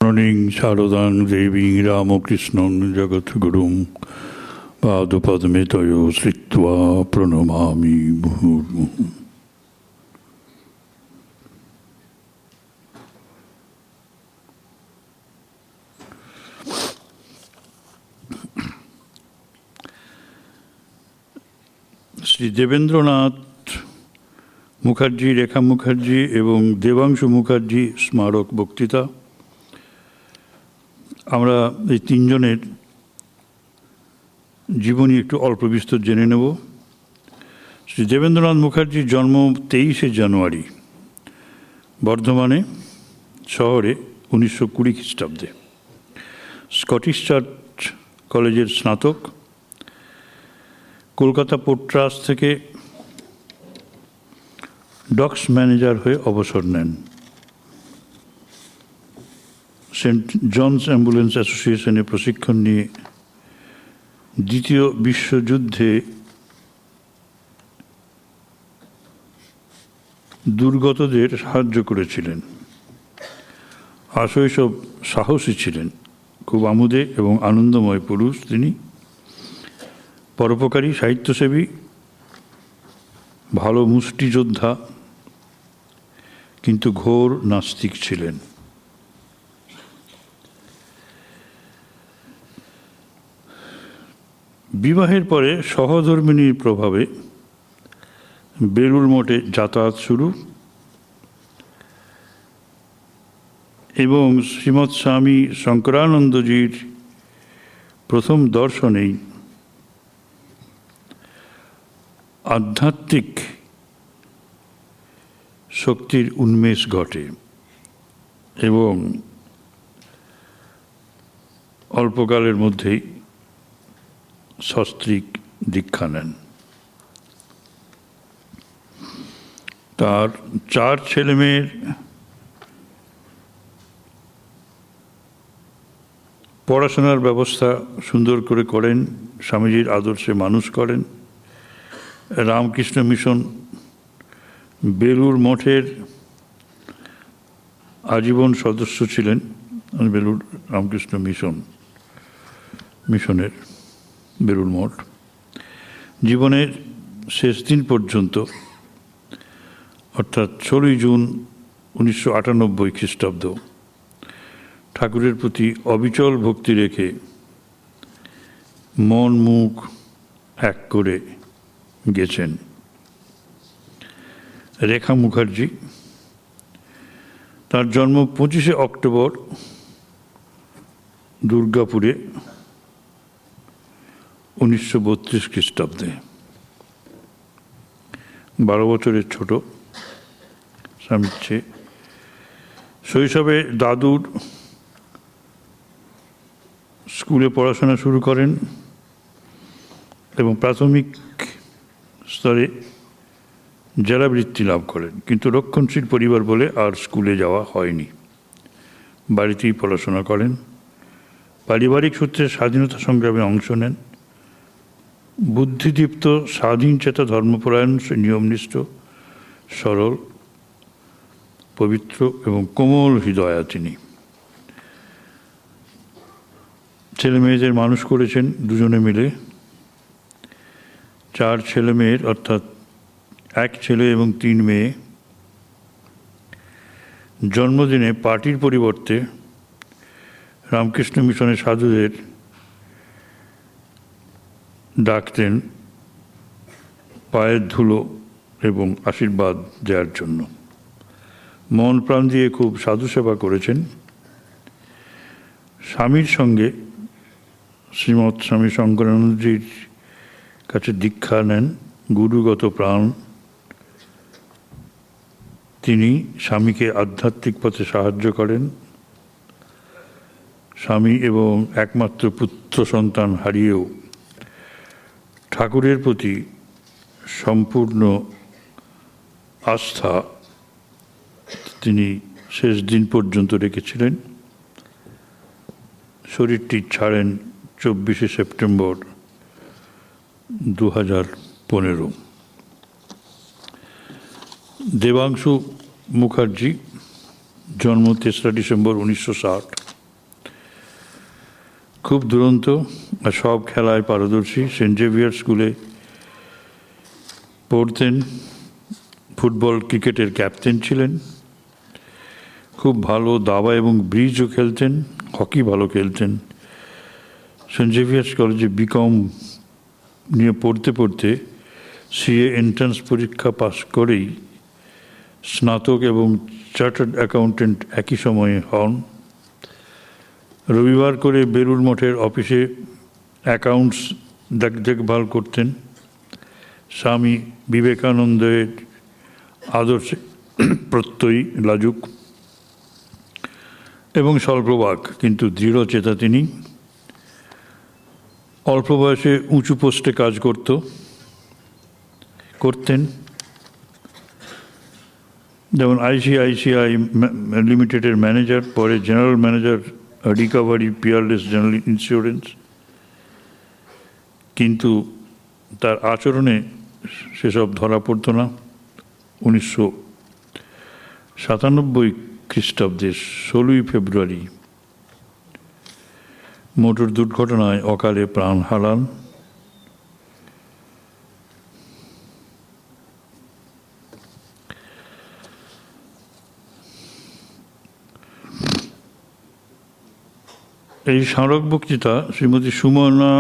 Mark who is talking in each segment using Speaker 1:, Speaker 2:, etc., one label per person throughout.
Speaker 1: প্রণীং শারদাং দেবী রামকৃষ্ণং জগদ্গুরুং পাদপদ্মে তয়ো শ্রিত্বা প্রণমামি মুহুর্মুহুঃ। শ্রী দেবেন্দ্রনাথ মুখার্জি, রেখা মুখার্জি এবং দেবাংশু মুখার্জি স্মারক বক্তৃতা। আমরা এই তিনজনের জীবনী একটু অল্প বিস্তর জেনে নেব। শ্রী দেবেন্দ্রনাথ মুখার্জির জন্ম 23শে জানুয়ারি বর্ধমানে শহরে 1920 খ্রিস্টাব্দে। স্কটিশ চার্চ কলেজের স্নাতক, কলকাতা পোর্ট ট্রাস্ট থেকে ডকস ম্যানেজার হয়ে অবসর নেন। সেন্ট জনস অ্যাম্বুলেন্স অ্যাসোসিয়েশনে প্রশিক্ষণ নিয়ে দ্বিতীয় বিশ্বযুদ্ধে দুর্গতদের সাহায্য করেছিলেন। আশৈশব সাহসী ছিলেন, খুব আমোদে এবং আনন্দময় পুরুষ তিনি। পরোপকারী, সাহিত্যসেবী, ভালো মুষ্টিযোদ্ধা, কিন্তু ঘোর নাস্তিক ছিলেন। বিবাহের পরে সহধর্মিণীর প্রভাবে বেলুড় মঠে যাতায়াত শুরু এবং শ্রীমৎ স্বামী শঙ্করানন্দজির প্রথম দর্শনেই আধ্যাত্মিক শক্তির উন্মেষ ঘটে এবং অল্পকালের মধ্যেই সস্ত্রীক দীক্ষা নেন। তার 4 ছেলেমেয়ের পড়াশোনার ব্যবস্থা সুন্দর করে করেন, স্বামীজির আদর্শে মানুষ করেন। রামকৃষ্ণ মিশন বেলুড় মঠের আজীবন সদস্য ছিলেন। বেলুড় রামকৃষ্ণ মিশনের বেলুড় মঠ। জীবনের শেষ দিন পর্যন্ত, অর্থাৎ 16 জুন 1998 খ্রিস্টাব্দ, ঠাকুরের প্রতি অবিচল ভক্তি রেখে মন মুখ এক করে গেছেন। রেখা মুখার্জি, তার জন্ম 25শে অক্টোবর দুর্গাপুরে 1932 খ্রিস্টাব্দে। 12 বছরের ছোট স্বামীর চেয়ে। শৈশবে দাদুর স্কুলে পড়াশোনা শুরু করেন এবং প্রাথমিক স্তরে জেলাবৃত্তি লাভ করেন, কিন্তু রক্ষণশীল পরিবার বলে আর স্কুলে যাওয়া হয়নি, বাড়িতেই পড়াশোনা করেন। পারিবারিক সূত্রে স্বাধীনতা সংগ্রামে অংশ নেন। বুদ্ধিদীপ্ত, স্বাধীনচেতা, ধর্মপরায়ণ, নিয়মনিষ্ঠ, সরল, পবিত্র এবং কোমল হৃদয়া তিনি। ছেলে মেয়েদের মানুষ করেছেন দুজনে মিলে। 4 ছেলে মেয়ের, অর্থাৎ 1 ছেলে এবং 3 মেয়ে। জন্মদিনে পার্টির পরিবর্তে রামকৃষ্ণ মিশনের সাধুদের ডাকতেন পায়ের ধুলো এবং আশীর্বাদ দেওয়ার জন্য। মন প্রাণ দিয়ে খুব সাধু সেবা করেছেন। স্বামীর সঙ্গে শ্রীমৎ স্বামী শঙ্করানন্দজির কাছে দীক্ষা নেন, গুরুগত প্রাণ। তিনি স্বামীকে আধ্যাত্মিক পথে সাহায্য করেন। স্বামী এবং একমাত্র পুত্র সন্তান হারিয়েও ঠাকুরের প্রতি সম্পূর্ণ আস্থা তিনি শেষ দিন পর্যন্ত রেখেছিলেন। শরীরটি ছাড়েন 24শে সেপ্টেম্বর 2015। দেবাংশু মুখার্জি, জন্ম 3রা ডিসেম্বর 1960। খুব দুরন্ত আর সব খেলায় পারদর্শী। সেন্ট জেভিয়ার স্কুলে পড়তেন, ফুটবল ক্রিকেটের ক্যাপ্টেন ছিলেন, খুব ভালো দাবা এবং ব্রিজও খেলতেন, হকি ভালো খেলতেন। সেন্ট জেভিয়ার্স কলেজে বিকম নিয়ে পড়তে পড়তে সিএ এন্ট্রান্স পরীক্ষা পাস করেই স্নাতক এবং চার্টার্ড অ্যাকাউন্টেন্ট একই সময়ে হন। রবিবার করে বেলুড় মঠের অফিসে অ্যাকাউন্টস দেখভাল করতেন। স্বামী বিবেকানন্দের আদর্শে প্রত্যয়ী, লাজুক এবং স্বল্পবাক কিন্তু দৃঢ়চেতা তিনি। অল্প বয়সে উঁচু পোস্টে কাজ করতেন, যেমন আইসিআইসিআই লিমিটেডের ম্যানেজার, পরে general manager recovery Peerless general insurance. কিন্তু তার আচরণে সেসব ধরা পড়ত না। 1997 খ্রিস্টাব্দের 16 ফেব্রুয়ারি মোটর দুর্ঘটনায় অকালে প্রাণ হারান। এই স্মারক বক্তৃতা শ্রীমতী সুমনা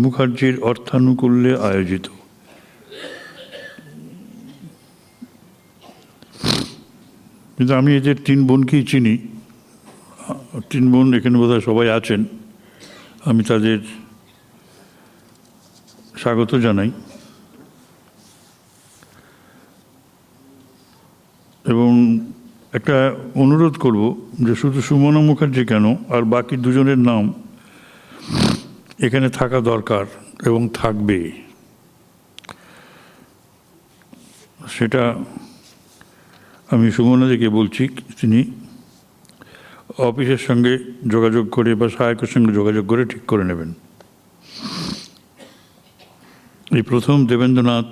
Speaker 1: মুখার্জির অর্থানুকূল্যে আয়োজিত। কিন্তু আমি এদের 3 বোনকেই চিনি। 3 বোন এখানে বোধহয় সবাই আছেন, আমি তাদের স্বাগত জানাই এবং একটা অনুরোধ করব যে শুধু সুমনা মুখার্জি কেন, আর বাকি 2 জনের নাম এখানে থাকা দরকার এবং থাকবে। সেটা আমি সুমনাদিকে বলছি, তিনি অফিসের সঙ্গে যোগাযোগ করে বা সহায়কের সঙ্গে যোগাযোগ করে ঠিক করে নেবেন। এই প্রথম দেবেন্দ্রনাথ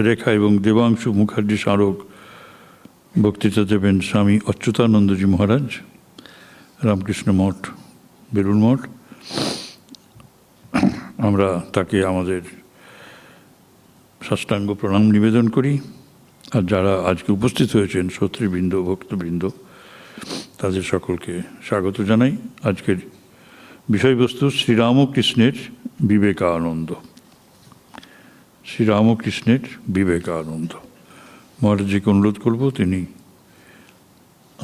Speaker 1: রেখা এবং দেবাংশু মুখার্জি স্মারক বক্তৃতা দেবেন স্বামী অচ্যুতানন্দজি মহারাজ, রামকৃষ্ণ মঠ, বেলুড় মঠ। আমরা তাকে আমাদের সাষ্টাঙ্গ প্রণাম নিবেদন করি। আর যারা আজকে উপস্থিত হয়েছেন শ্রোতৃবৃন্দ, ভক্তবৃন্দ, তাদের সকলকে স্বাগত জানাই। আজকের বিষয়বস্তু শ্রীরামকৃষ্ণের বিবেকানন্দ। শ্রীরামকৃষ্ণের বিবেকানন্দ। মহারাজজিকে অনুরোধ করব তিনি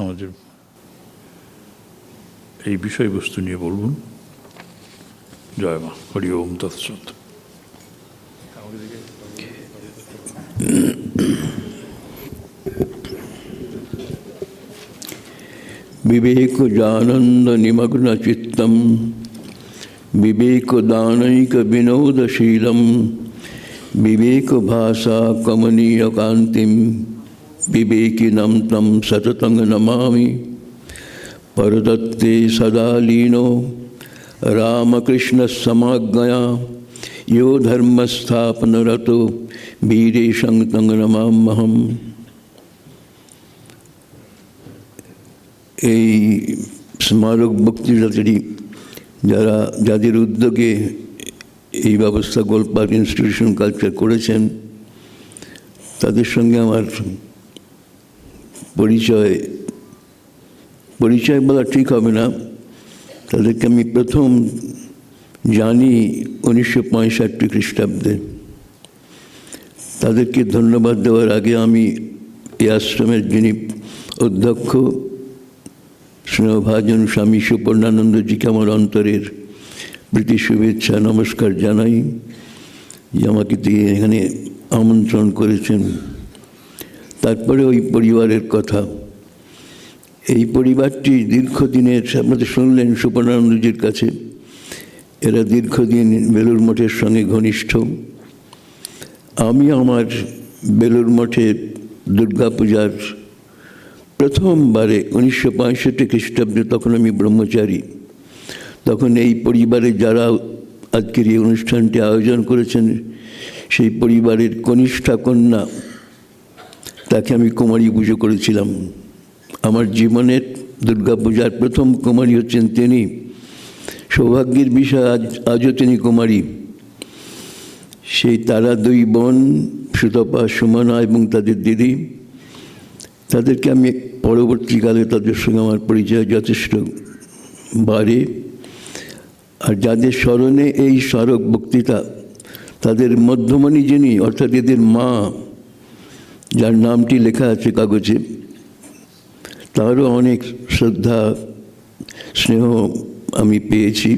Speaker 1: আমাদের এই বিষয়বস্তু নিয়ে বলুন। জয় মা। হরি ওম তৎসৎ।
Speaker 2: विवेक जानंद निमग्न चित्तम विवेक दानैक विनोदशीलम विवेक भाषा कमनीय कांतिम विवेकिनं तं सततं नमामि। परदत्ते सदा लीनो रामकृष्ण समाज्ञया यो धर्मस्थापनरतो वीरेशं तं नमाम्यहम्। এই স্মারক বক্তৃতাটি যাদের উদ্যোগে এই ব্যবস্থা গোলপার্ক ইনস্টিটিউশন কালচার করেছেন, তাদের সঙ্গে আমার পরিচয় বলা ঠিক হবে না। তাদেরকে আমি প্রথম জানি 1965 খ্রিস্টাব্দে। তাদেরকে ধন্যবাদ দেওয়ার আগে আমি এই আশ্রমের যিনি অধ্যক্ষ স্নেহভাজন স্বামী সুপর্ণানন্দজিকে আমার অন্তরের প্রীতি শুভেচ্ছা নমস্কার জানাই, যে আমাকে দিয়ে এখানে আমন্ত্রণ করেছেন। তারপরে ওই পরিবারের কথা। এই পরিবারটি দীর্ঘদিনের, আপনাদের শুনলেন সুপর্ণানন্দজির কাছে, এরা দীর্ঘদিন বেলুড় মঠের সঙ্গে ঘনিষ্ঠ। আমি আমার বেলুড় মঠের দুর্গাপূজার প্রথমবারে 1965 খ্রিস্টাব্দে, তখন আমি ব্রহ্মচারী, তখন এই পরিবারে যারা আজকের এই অনুষ্ঠানটি আয়োজন করেছেন সেই পরিবারের কনিষ্ঠা কন্যা, তাকে আমি কুমারী পুজো করেছিলাম। আমার জীবনের দুর্গাপূজার প্রথম কুমারী হচ্ছেন তিনি। সৌভাগ্যের বিষয় আজও তিনি কুমারী। সেই তারা দুই বোন সুতপা, সুমনা এবং তাদের দিদি, তাদেরকে আমি পরবর্তীকালে তাদের সঙ্গে আমার পরিচয় যথেষ্ট বাড়ে। আর যাদের স্মরণে এই স্মারক বক্তৃতা, তাদের মধ্যমণি যিনি, অর্থাৎ এদের মা, যার নামটি লেখা আছে কাগজে, তারও অনেক শ্রদ্ধা স্নেহ আমি পেয়েছি।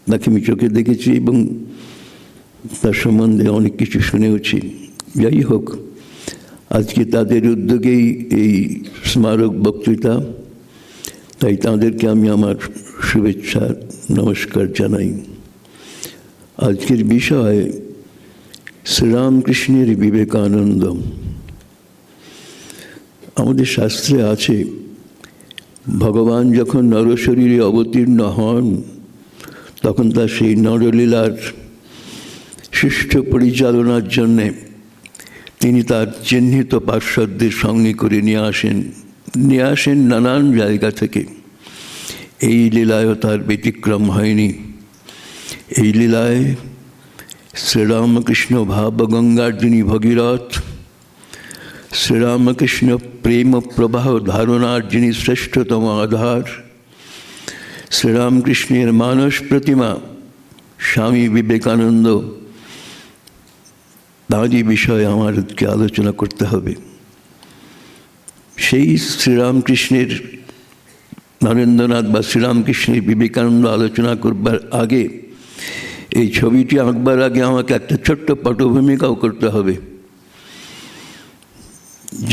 Speaker 2: তাকে আমি চোখে দেখেছি এবং তার সম্বন্ধে অনেক কিছু শুনেওছি। যাই হোক, আজকে তাদের উদ্যোগেই এই স্মারক বক্তৃতা, তাই তাদেরকে আমি আমার শুভেচ্ছা নমস্কার জানাই। আজকের বিষয় শ্রীরামকৃষ্ণের বিবেকানন্দ। আমাদের শাস্ত্রে আছে, ভগবান যখন নরশরীরে অবতীর্ণ হন, তখন তার সেই নরলীলার সুষ্ঠু পরিচালনার জন্যে তিনি তার চিহ্নিত পার্শ্বদের সঙ্গে করে নিয়ে আসেন নানান জায়গা থেকে। এই লীলায়ও তার ব্যতিক্রম হয়নি। এই লীলায় শ্রীরামকৃষ্ণ ভাবগঙ্গার যিনি ভগীরথ, শ্রীরামকৃষ্ণ প্রেম প্রবাহ ধারণার যিনি শ্রেষ্ঠতম আধার, শ্রীরামকৃষ্ণের মানস প্রতিমা স্বামী বিবেকানন্দ, তাঁরই বিষয়ে আমাদেরকে আলোচনা করতে হবে। সেই শ্রীরামকৃষ্ণের নরেন্দ্রনাথ বা শ্রীরামকৃষ্ণের বিবেকানন্দ আলোচনা করবার আগে, এই ছবিটি আঁকবার আগে আমাকে একটা ছোট্ট পটভূমিকাও করতে হবে।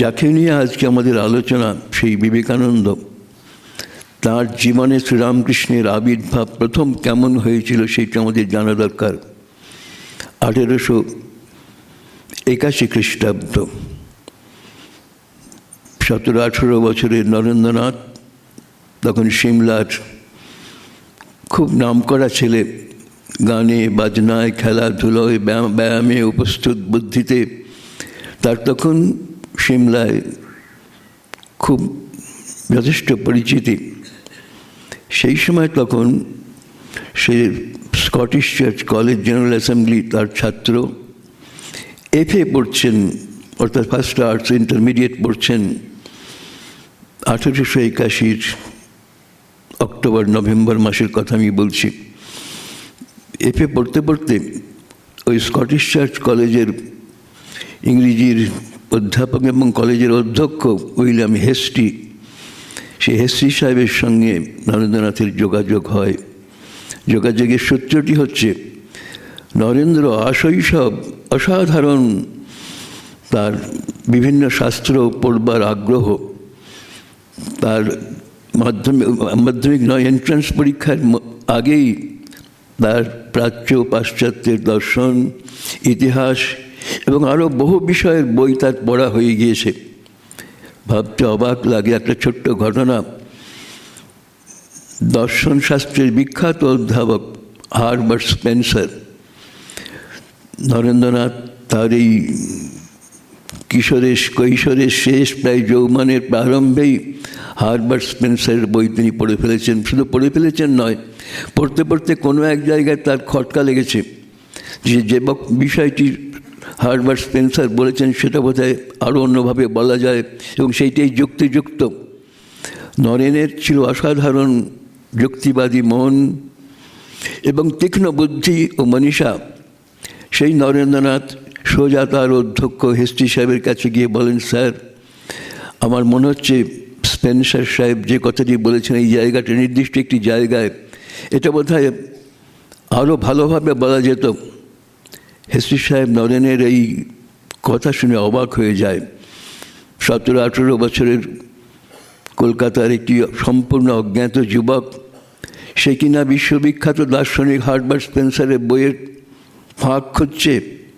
Speaker 2: যাকে নিয়ে আজকে আমাদের আলোচনা, সেই বিবেকানন্দ, তার জীবনে শ্রীরামকৃষ্ণের আবির্ভাব প্রথম কেমন হয়েছিল সেটা আমাদের জানা দরকার। 1881 খ্রিস্টাব্দ, 17-18 বছরের নরেন্দ্রনাথ তখন সিমলার খুব নামকরা ছেলে, গানে বাজনায়, খেলাধুলোয়, ব্যায়ামে, উপস্থিত বুদ্ধিতে তার তখন সিমলায় খুব যথেষ্ট পরিচিতি। সেই সময় তখন সে Scottish Church College General Assembly তার ছাত্র, FA পড়ছেন, অর্থাৎ ফার্স্ট আর্টস ইন্টারমিডিয়েট পড়ছেন। 1881 অক্টোবর নভেম্বর মাসের কথা আমি বলছি। FA পড়তে পড়তে ওই স্কটিশ চার্চ কলেজের ইংরেজির অধ্যাপক এবং কলেজের অধ্যক্ষ উইলিয়াম হেস্টি, সেই হেস্টি সাহেবের সঙ্গে নরেন্দ্রনাথের যোগাযোগ হয়। যোগাযোগের সূত্রটি হচ্ছে, নরেন্দ্র আশৈশব অসাধারণ তার বিভিন্ন শাস্ত্র পড়বার আগ্রহ, তার মাধ্যমিক নয় এন্ট্রান্স পরীক্ষার আগেই তার প্রাচ্য পাশ্চাত্যের দর্শন, ইতিহাস এবং আরও বহু বিষয়ের বই তার পড়া হয়ে গিয়েছে। ভাবতে অবাক লাগে, একটা ছোট্ট ঘটনা। দর্শনশাস্ত্রের বিখ্যাত অধ্যাপক হারবার্ট স্পেন্সার, নরেন্দ্রনাথ তার এই কৈশোরের শেষ প্রায় যৌবনের প্রারম্ভেই হারবার্ট স্পেন্সারের বই তিনি পড়ে ফেলেছেন। শুধু পড়ে ফেলেছেন নয়, পড়তে পড়তে কোনো এক জায়গায় তার খটকা লেগেছে যে বিষয়টি হারবার্ট স্পেন্সার বলেছেন সেটা বোধহয় আরও অন্যভাবে বলা যায়, এবং সেইটাই যুক্তিযুক্ত। নরেনের ছিল অসাধারণ যুক্তিবাদী মন এবং তীক্ষ্ণ বুদ্ধি ও মনীষা। সেই নরেন্দ্রনাথ সোজা তার অধ্যক্ষ হেস্টি সাহেবের কাছে গিয়ে বলেন, স্যার, আমার মনে হচ্ছে স্পেন্সার সাহেব যে কথাটি বলেছেন এই জায়গাটা নির্দিষ্ট একটি জায়গায়, এটা বোধহয় আরও ভালোভাবে বলা যেত। হেস্টি সাহেব নরেনের এই কথা শুনে অবাক হয়ে যায়। 17-18 বছরের কলকাতার একটি সম্পূর্ণ অজ্ঞাত যুবক, সে কিনা বিশ্ববিখ্যাত দার্শনিক হারবার্ট স্পেন্সারের বইয়ের ফাঁক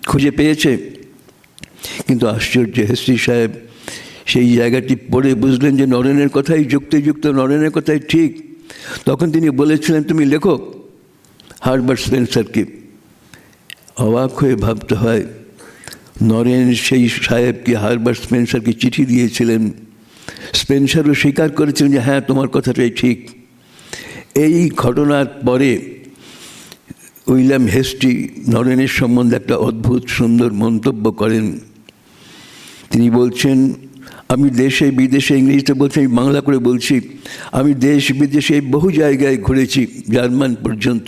Speaker 2: খুঁজে পেয়েছে। কিন্তু আশ্চর্য, হেস্টি সাহেব সেই জায়গাটি পড়ে বুঝলেন যে নরেনের কথাই যুক্তিযুক্ত, নরেনের কথাই ঠিক। তখন তিনি বলেছিলেন, তুমি লেখো হারবার্ট স্পেন্সারকে। অবাক হয়ে ভাবতে হয়, নরেন সেই সাহেবকে, হারবার্ট স্পেন্সারকে চিঠি দিয়েছিলেন। স্পেন্সারও স্বীকার করেছিলেন যে হ্যাঁ, তোমার কথাটাই ঠিক। এই ঘটনার পরে উইলিয়াম হেস্টি নরেনের সম্বন্ধে একটা অদ্ভুত সুন্দর মন্তব্য করেন। তিনি বলছেন, আমি দেশে বিদেশে, ইংরেজিতে বলছি, আমি বাংলা করে বলছি, আমি দেশ বিদেশে বহু জায়গায় ঘুরেছি, জার্মান পর্যন্ত,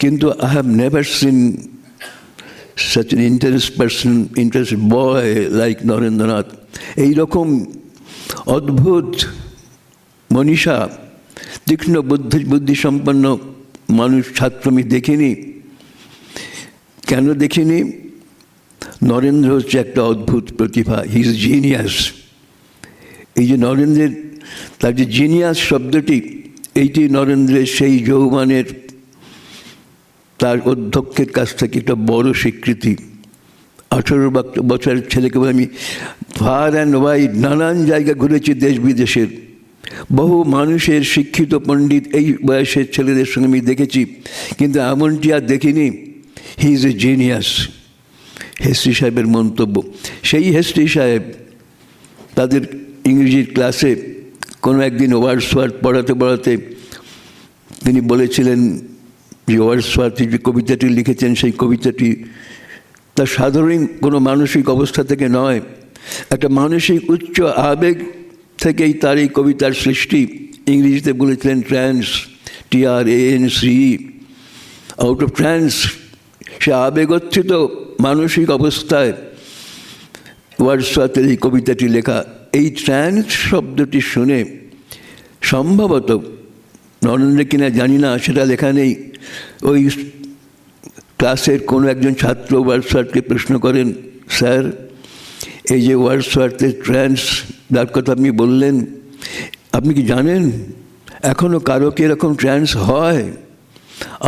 Speaker 2: কিন্তু I have never seen such an interested boy like Narendranath. এইরকম অদ্ভুত মনীষা, তীক্ষ্ণ বুদ্ধিসম্পন্ন মানুষ, ছাত্র আমি দেখিনি। কেন দেখিনি? নরেন্দ্র হচ্ছে একটা অদ্ভুত প্রতিভা, হি ইজ জিনিয়াস। এই যে নরেন্দ্রের, তার যে জিনিয়াস শব্দটি, এইটি নরেন্দ্রের সেই যৌবনের তার অধ্যক্ষের কাছ থেকে একটা বড় স্বীকৃতি। 18 বছরের ছেলেকে আমি ফার অ্যান্ড ওয়াইড নানান জায়গা ঘুরেছি, দেশ বিদেশের বহু মানুষের, শিক্ষিত পণ্ডিত এই বয়সের ছেলেদের সঙ্গে আমি দেখেছি, কিন্তু এমনটি আর দেখিনি। He is a genius. Hasty সাহেবের মন্তব্য। সেই হেস্টি সাহেব তাদের ইংরেজির ক্লাসে কোনো একদিন ওয়ার্ডসওয়ার্থ পড়াতে তিনি বলেছিলেন যে ওয়ার্ডসওয়ার্থ যে কবিতাটি লিখেছেন, সেই কবিতাটি তার সাধারণ কোনো মানসিক অবস্থা থেকে নয়, একটা মানসিক উচ্চ আবেগ থেকেই তার এই কবিতার সৃষ্টি। ইংরেজিতে বলেছিলেন trance, TRANS, out of trance, সে আবেগোত্থিত মানসিক অবস্থায় ওয়ার্ডসওয়ার্থের এই কবিতাটি লেখা। এই ট্রান্স শব্দটি শুনে সম্ভবত নরেন্দ্র কিনা জানি না, সেটা লেখা নেই, ওই ক্লাসের কোনো একজন ছাত্র ওয়ার্ডসওয়ার্থকে প্রশ্ন করেন, স্যার এই যে ওয়ার্ডসওয়ার্থের ট্রান্স যার কথা আপনি বললেন, আপনি কি জানেন এখনও কারো কি এরকম ট্রান্স হয়?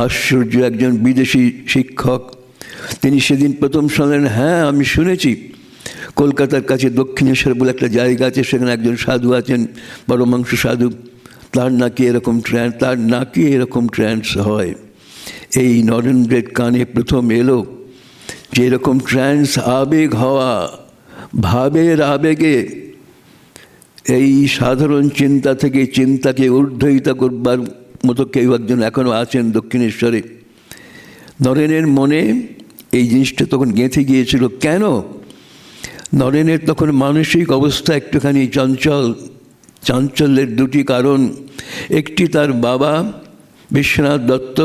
Speaker 2: আশ্চর্য একজন বিদেশি শিক্ষক, তিনি সেদিন প্রথম শুনলেন, হ্যাঁ আমি শুনেছি, কলকাতার কাছে দক্ষিণেশ্বর বলে একটা জায়গা আছে, সেখানে একজন সাধু আছেন, পরমাংশ সাধু, তার নাকি এরকম ট্রান্স হয়। এই নরেন্দ্রের কানে প্রথম এলো যে এরকম ট্রান্স, আবেগ হওয়া, ভাবের আবেগে এই সাধারণ চিন্তা থেকে চিন্তাকে ঊর্ধ্বয়িত করবার মতো কেউ একজন এখনও আছেন দক্ষিণেশ্বরে। নরেনের মনে এই জিনিসটা তখন গেঁথে গিয়েছিল। কেন? নরেনের তখন মানসিক অবস্থা একটুখানি চাঞ্চল্যের দুটি কারণ। একটি, তার বাবা বিশ্বনাথ দত্ত,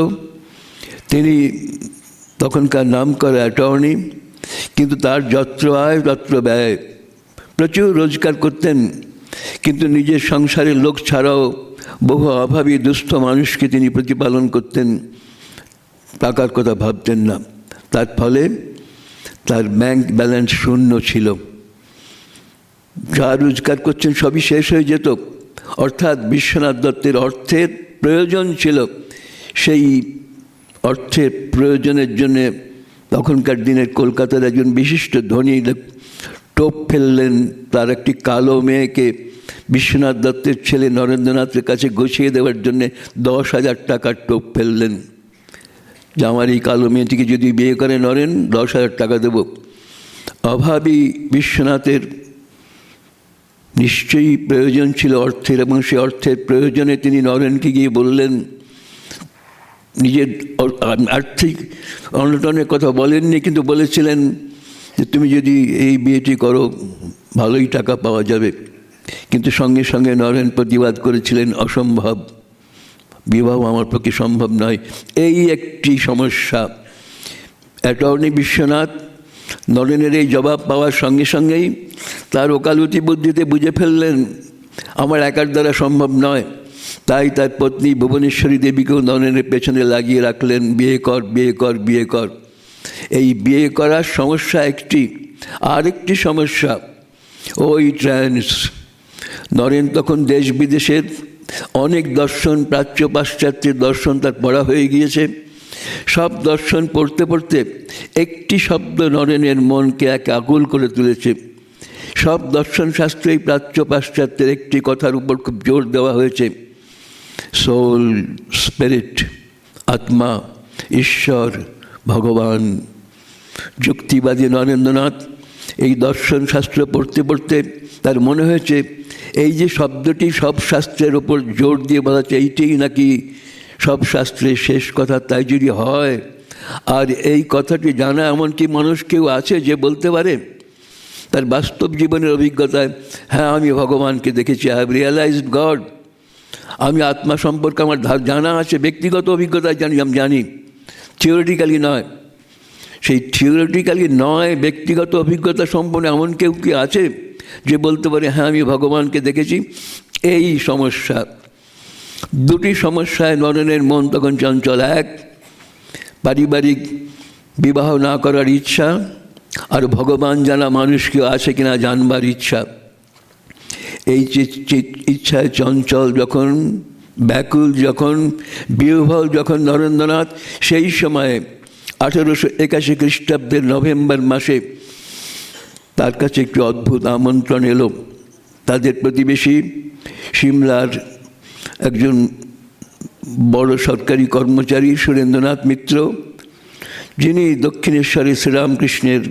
Speaker 2: তিনি তখনকার নামকরা অ্যাটর্নি, কিন্তু তার যত্র আয় তত্র ব্যয়, প্রচুর রোজগার করতেন, কিন্তু নিজের সংসারের লোক ছাড়াও বহু অভাবী দুস্থ মানুষকে তিনি প্রতিপালন করতেন, টাকার কথা ভাবতেন না। তার ফলে তার ব্যাংক ব্যালেন্স শূন্য ছিল, যা রোজগার করছেন সবই শেষ হয়ে যেত। অর্থাৎ বিশ্বনাথ দত্তের অর্থের প্রয়োজন ছিল, সেই অর্থের প্রয়োজনের জন্যে তখনকার দিনের কলকাতার একজন বিশিষ্ট ধনী টোপ ফেললেন, তার একটি কালো মেয়েকে বিশ্বনাথ দত্তের ছেলে নরেন্দ্রনাথের কাছে গুছিয়ে দেওয়ার জন্যে 10,000 টাকার টোপ ফেললেন, যে আমার এই কালো মেয়েটিকে যদি বিয়ে করে নরেন 10,000 টাকা দেব। অভাবী বিশ্বনাথের নিশ্চয়ই প্রয়োজন ছিল অর্থের, এবং সে অর্থের প্রয়োজনে তিনি নরেনকে গিয়ে বললেন, নিজের আর্থিক অনটনের কথা বলেননি, কিন্তু বলেছিলেন যে তুমি যদি এই বিয়েটি করো ভালোই টাকা পাওয়া যাবে। কিন্তু সঙ্গে সঙ্গে নরেন প্রতিবাদ করেছিলেন, অসম্ভব, বিবাহ আমার পক্ষে সম্ভব নয়। এই একটি সমস্যা। অ্যাটর্নি বিশ্বনাথ নরেনের এই জবাব পাওয়ার সঙ্গে সঙ্গেই তার ওকালতি বুদ্ধিতে বুঝে ফেললেন আমার একার দ্বারা সম্ভব নয়। তাই তার পত্নী ভুবনেশ্বরী দেবীকেও নরেনের পেছনে লাগিয়ে রাখলেন, বিয়ে কর, বিয়ে কর, বিয়ে কর। এই বিয়ে করার সমস্যা একটি, আরেকটি সমস্যা ওই ট্রান্স। নরেন তখন দেশ বিদেশের অনেক দর্শন, প্রাচ্য পাশ্চাত্যের দর্শন তার পড়া হয়ে গিয়েছে। সব দর্শন পড়তে পড়তে একটি শব্দ নরেনের মনকে এক আকুল করে তুলেছে। সব দর্শন শাস্ত্রেই প্রাচ্য পাশ্চাত্যের একটি কথার উপর খুব জোর দেওয়া হয়েছে, সোল, স্পিরিট, আত্মা, ঈশ্বর, ভগবান। যুক্তিবাদী নরেন্দ্রনাথ এই দর্শন শাস্ত্র পড়তে পড়তে তার মনে হয়েছে এই যে শব্দটি সব শাস্ত্রের ওপর জোর দিয়ে বলা হচ্ছে, এইটাই নাকি সব শাস্ত্রের শেষ কথা। তাই যদি হয়, আর এই কথাটি জানা এমন কি মানুষ কেউ আছে যে বলতে পারে তার বাস্তব জীবনের অভিজ্ঞতায়, হ্যাঁ আমি ভগবানকে দেখেছি, আই হ্যাভ রিয়েলাইজড গড, আমি আত্মা সম্পর্কে আমার জানা আছে, ব্যক্তিগত অভিজ্ঞতায় জানি, আমি জানি, থিওরিটিক্যালি নয়। সেই থিওরিটিক্যালি নয়, ব্যক্তিগত অভিজ্ঞতা সম্পন্ন এমন কেউ কি আছে যে বলতে পারে হ্যাঁ আমি ভগবানকে দেখেছি? এই সমস্যা, দুটি সমস্যায় নরেনের মন তখন চঞ্চল। এক, পারিবারিক বিবাহ না করার ইচ্ছা, আর ভগবান জানা মানুষ কেউ আছে কিনা জানবার ইচ্ছা। এই ইচ্ছায় চঞ্চল যখন, ব্যাকুল যখন, বিহ্বল যখন নরেন্দ্রনাথ, সেই সময়ে 1881 খ্রিস্টাব্দের নভেম্বর মাসে তার কাছে একটি অদ্ভুত আমন্ত্রণ এলো। তাদের প্রতিবেশী সিমলার একজন বড় সরকারি কর্মচারী সুরেন্দ্রনাথ মিত্র, যিনি দক্ষিণেশ্বরে শ্রীরামকৃষ্ণের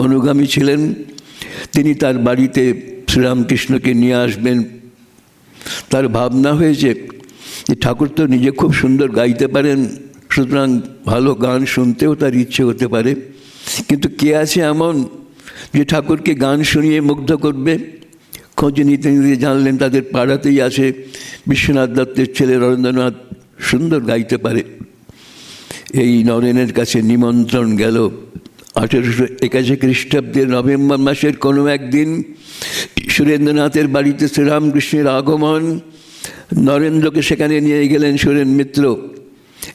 Speaker 2: অনুগামী ছিলেন, তিনি তার বাড়িতে শ্রীরামকৃষ্ণকে নিয়ে আসবেন। তার ভাবনা হয়েছে যে ঠাকুর তো নিজে খুব সুন্দর গাইতে পারেন, সুতরাং ভালো গান শুনতেও তার ইচ্ছে হতে পারে, কিন্তু কে আছে এমন যে ঠাকুরকে গান শুনিয়ে মুগ্ধ করবে? খোঁজ নিতে নিতে জানলেন তাদের পাড়াতেই আছে বিশ্বনাথ দত্তের ছেলে রবীন্দ্রনাথ, সুন্দর গাইতে পারে। এই নরেনের কাছে নিমন্ত্রণ গেল। 1881 খ্রিস্টাব্দের নভেম্বর মাসের কোনো একদিন সুরেন্দ্রনাথের বাড়িতে শ্রীরামকৃষ্ণের আগমন, নরেন্দ্রকে সেখানে নিয়ে গেলেন সুরেন মিত্র।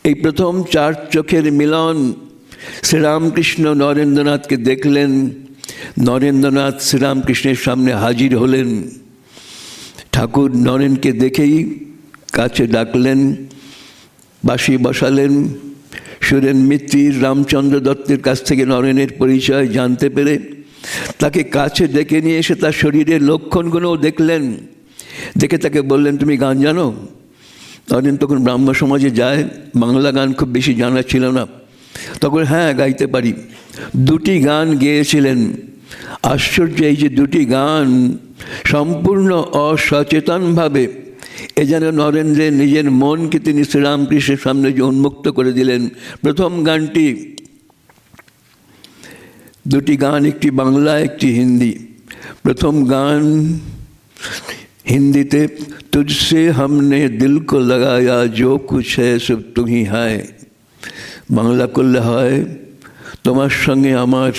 Speaker 2: এই প্রথম চার চোখের মিলন। শ্রীরামকৃষ্ণ নরেন্দ্রনাথকে দেখলেন, নরেন্দ্রনাথ শ্রীরামকৃষ্ণের সামনে হাজির হলেন। ঠাকুর নরেনকে দেখেই কাছে ডাকলেন, বাঁশি বসালেন। সুরেন মিত্র রামচন্দ্র দত্তের কাছ থেকে নরেনের পরিচয় জানতে পেরে তাকে কাছে ডেকে নিয়ে এসে তার শরীরের লক্ষণগুলোও দেখলেন। দেখে তাকে বললেন, তুমি গান জানো? নরেন তখন ব্রাহ্ম সমাজে যায়, বাংলা গান খুব বেশি জানা ছিল না। তখন হ্যাঁ গাইতে পারি। দুটি গান গেয়েছিলেন। আশ্চর্য, এই যে দুটি গান সম্পূর্ণ অসচেতনভাবে, এ যেন নরেন্দ্রের নিজের মনকে তিনি শ্রীরামকৃষ্ণের সামনে যে উন্মুক্ত করে দিলেন। প্রথম গানটি, দুটি গান, একটি বাংলা একটি হিন্দি। প্রথম গান হিন্দিতে, তুঝসে हमने दिल को लगाया जो कुछ है सब तुम ही है। বাংলা করলে হয়, তোমার সঙ্গে আমার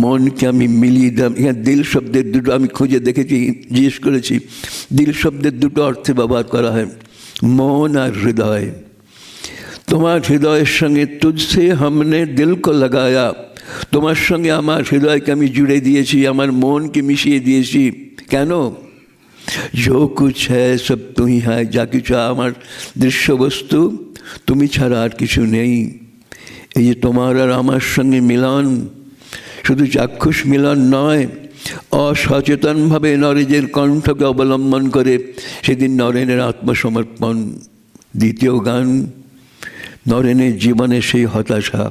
Speaker 2: মনকে আমি মিলিয়ে দিলাম। এখানে দিল শব্দের দুটো আমি খুঁজে দেখেছি, জিজ্ঞেস করেছি, দিল শব্দের দুটো অর্থে ব্যবহার করা হয়, মন আর হৃদয়। তোমার হৃদয়ের সঙ্গে, তুঝসে हमने दिल को लगाया, তোমার সঙ্গে আমার হৃদয়কে আমি জুড়ে দিয়েছি, আমার মনকে মিশিয়ে দিয়েছি। কেন? जो कुछ है सब तुम ही है, যা কিছু আমার দৃশ্যবস্তু তুমি ছাড়া আর কিছু নেই। এই যে তোমার আর আমার সঙ্গে মিলন, শুধু চাক্ষুষ মিলন নয়, অসচেতনভাবে নরেনের কণ্ঠকে অবলম্বন করে সেদিন নরেনের আত্মসমর্পণ। দ্বিতীয় গান, নরেনের জীবনে সেই হতাশা।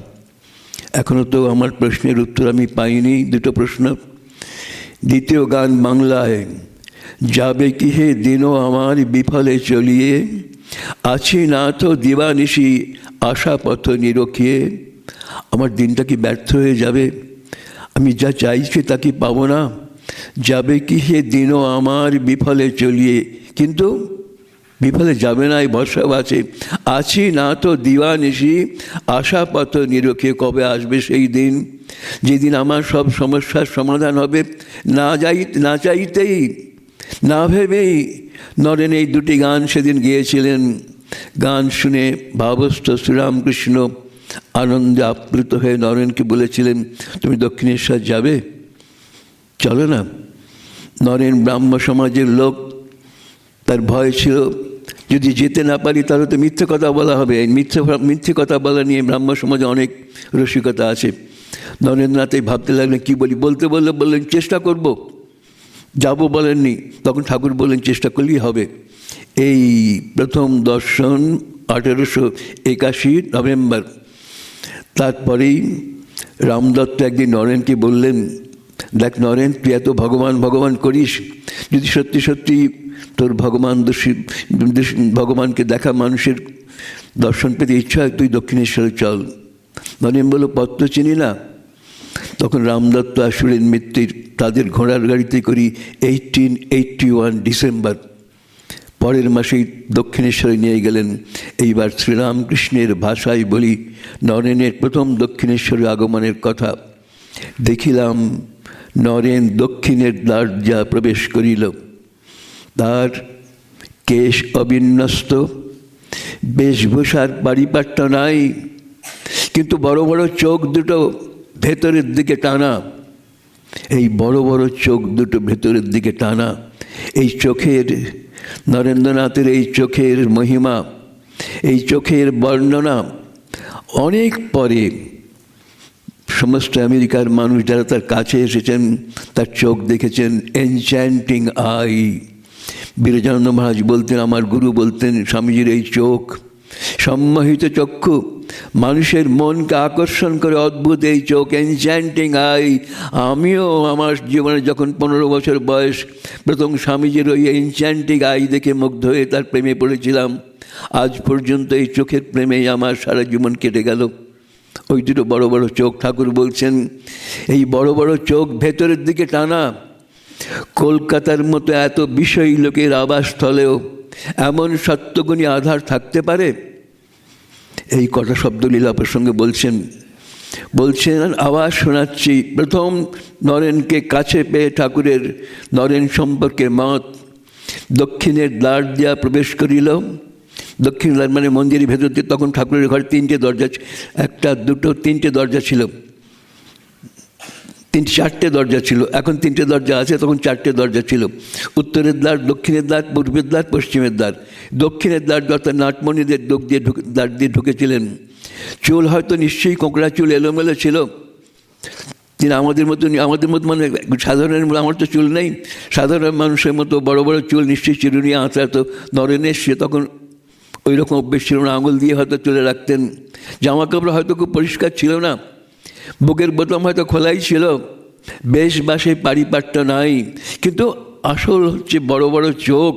Speaker 2: এখনও তো আমার প্রশ্নের উত্তর আমি পাইনি, দুটো প্রশ্ন। দ্বিতীয় গান বাংলায়, যাবে কি হে দিনও আমার বিফলে চলিয়ে, আছি না তো দিবানিশি আশা পথ নিরখিয়ে। আমার দিনটা কি ব্যর্থ হয়ে যাবে? আমি যা চাইছি তা কি পাবো না? যাবে কি হে দিনও আমার বিফলে চলিয়ে, কিন্তু বিফলে যাবে না এই ভরসা আছে। আছি না তো দিবানিশি আশা পথ নিরখিয়ে। কবে আসবে সেই দিন যেদিন আমার সব সমস্যার সমাধান হবে? না চাইতেই, না ভেবেই নরেন এই দুটি গান সেদিন গেয়েছিলেন। গান শুনে ভাবস্থ শ্রীরামকৃষ্ণ আনন্দে আপ্লুত হয়ে নরেনকে বলেছিলেন, তুমি দক্ষিণেশ্বর যাবে, চলো না। নরেন ব্রাহ্ম সমাজের লোক, তার ভয় ছিল যদি যেতে না পারি তাহলে তো মিথ্যে কথা বলা হবে। মিথ্যে কথা বলা নিয়ে ব্রাহ্ম সমাজে অনেক রসিকতা আছে। নরেন্দ্রনাথ ভাবতে লাগলেন কী বলি, বললেন চেষ্টা করব। যাবো বলেননি, তখন ঠাকুর বললেন চেষ্টা করলেই হবে। এই প্রথম দর্শন 1881 নভেম্বর। তারপরেই রামদত্ত একদিন নরেনকে বললেন, দেখ নরেন, তুই এত ভগবান ভগবান করিস, যদি সত্যি সত্যি তোর ভগবানকে দেখা মানুষের দর্শন পেতে ইচ্ছা হয়, তুই দক্ষিণেশ্বরে চল। নরেন বলল, পথ তো চিনি না। তখন রামদত্ত আর সুরেন মিত্তির তাদের ঘোড়ার গাড়িতে করি 1881 ডিসেম্বর পরের মাসেই দক্ষিণেশ্বরে নিয়ে গেলেন। এইবার শ্রীরামকৃষ্ণের ভাষায় বলি নরেনের প্রথম দক্ষিণেশ্বরে আগমনের কথা। দেখিলাম নরেন দক্ষিণের দরজা প্রবেশ করিল। তার কেশ অবিন্যস্ত, বেশভূষার পারিপাট্য নাই, কিন্তু বড় বড় চোখ দুটো ভেতরের দিকে টানা। এই বড় বড় চোখ দুটো ভেতরের দিকে টানা, এই চোখের, নরেন্দ্রনাথের এই চোখের মহিমা, এই চোখের বর্ণনা অনেক পরে সমস্ত আমেরিকার মানুষ যারা তার কাছে এসেছেন তার চোখ দেখেছেন। Enchanting I. বিরজানন্দ মহারাজ বলতেন, আমার গুরু বলতেন, স্বামীজির এই চোখ, সম্মোহিত চক্ষু, মানুষের মনকে আকর্ষণ করে অদ্ভুত এই চোখ, এনচ্যান্টিং আই। আমিও আমার জীবনে যখন 15 বছর বয়স প্রথম স্বামীজির ওই এনচ্যান্টিং আই দেখে মুগ্ধ হয়ে তার প্রেমে পড়েছিলাম। আজ পর্যন্ত এই চোখের প্রেমেই আমার সারা জীবন কেটে গেল। ওই দুটো বড় বড় চোখ, ঠাকুর বলছেন এই বড় বড় চোখ ভেতরের দিকে টানা। কলকাতার মতো এত বিষয়ী লোকের আবাসস্থলেও এমন সত্যগুণী আধার থাকতে পারে? এই কটা শব্দ লীলা প্রসঙ্গে বলছেন আওয়াজ শোনাচ্ছি। প্রথম নরেনকে কাছে পেয়ে ঠাকুরের নরেন সম্পর্কে মত, দক্ষিণের দ্বার দিয়া প্রবেশ করিল। দক্ষিণ দ্বার মানে মন্দিরের ভেতর দিয়ে, তখন ঠাকুরের ঘরে 3টে দরজা, 1, 2, 3টে দরজা ছিল, 4টে দরজা ছিল। এখন 3টে দরজা আছে, তখন 4টে দরজা ছিল। উত্তরের দ্বার, দক্ষিণের দ্বার, পূর্বের দ্বার, পশ্চিমের দ্বার। দক্ষিণের দ্বার অর্থাৎ নাটমণিদের দ্বার দিয়ে ঢুকেছিলেন। চুল হয়তো নিশ্চয়ই কোঁকড়া চুল, এলোমেলো ছিল। তিনি আমাদের মতো মানে সাধারণের মতো, আমার তো চুল নেই, সাধারণ মানুষের মতো বড় বড় চুল নিশ্চয়ই চিরুনি আঁচড়াতো। নরেনের সে তখন ওই রকম অভ্যেস ছিল না, আঙুল দিয়ে হয়তো চুলে রাখতেন। জামা কাপড় হয়তো খুব পরিষ্কার ছিল না, বুকের বোতাম হয়তো খোলাই ছিল, বেশ বাসে পারিপাট্য নাই। কিন্তু আসল হচ্ছে বড় বড় চোখ,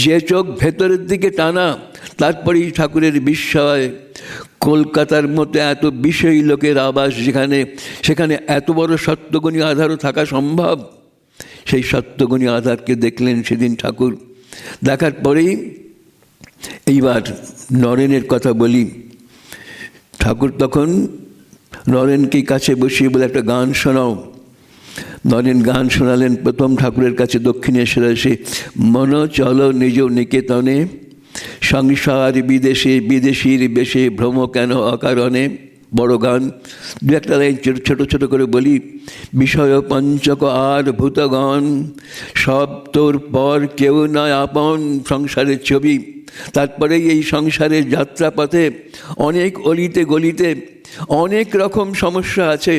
Speaker 2: যে চোখ ভেতরের দিকে টানা। তারপরেই ঠাকুরের বিস্ময়, কলকাতার মতো এত বিষয়ী লোকের আবাস যেখানে, সেখানে এত বড় সত্যগুণী আধারও থাকা সম্ভব। সেই সত্যগুণী আধারকে দেখলেন সেদিন ঠাকুর। দেখার পরেই এইবার নরেনের কথা বলি। ঠাকুর তখন নরেনকে কাছে বসিয়ে বলে, একটা গান শোনাও। নরেন গান শোনালেন প্রথম ঠাকুরের কাছে দক্ষিণেশ্বরে এসে। মন চল নিজ নিকেতনে, সংসার বিদেশে, বিদেশির বেশে ভ্রম কেন অকারণে। বড় গান, 2-1 লাইন ছোট ছোট করে বলি। বিষয় পঞ্চক আর ভূতগণ, সব তোর পর কেউ নয় আপন। সংসারের ছবি। তারপরে এই সংসারের যাত্রাপথে অনেক অলিতে গলিতে অনেক রকম সমস্যা আছে,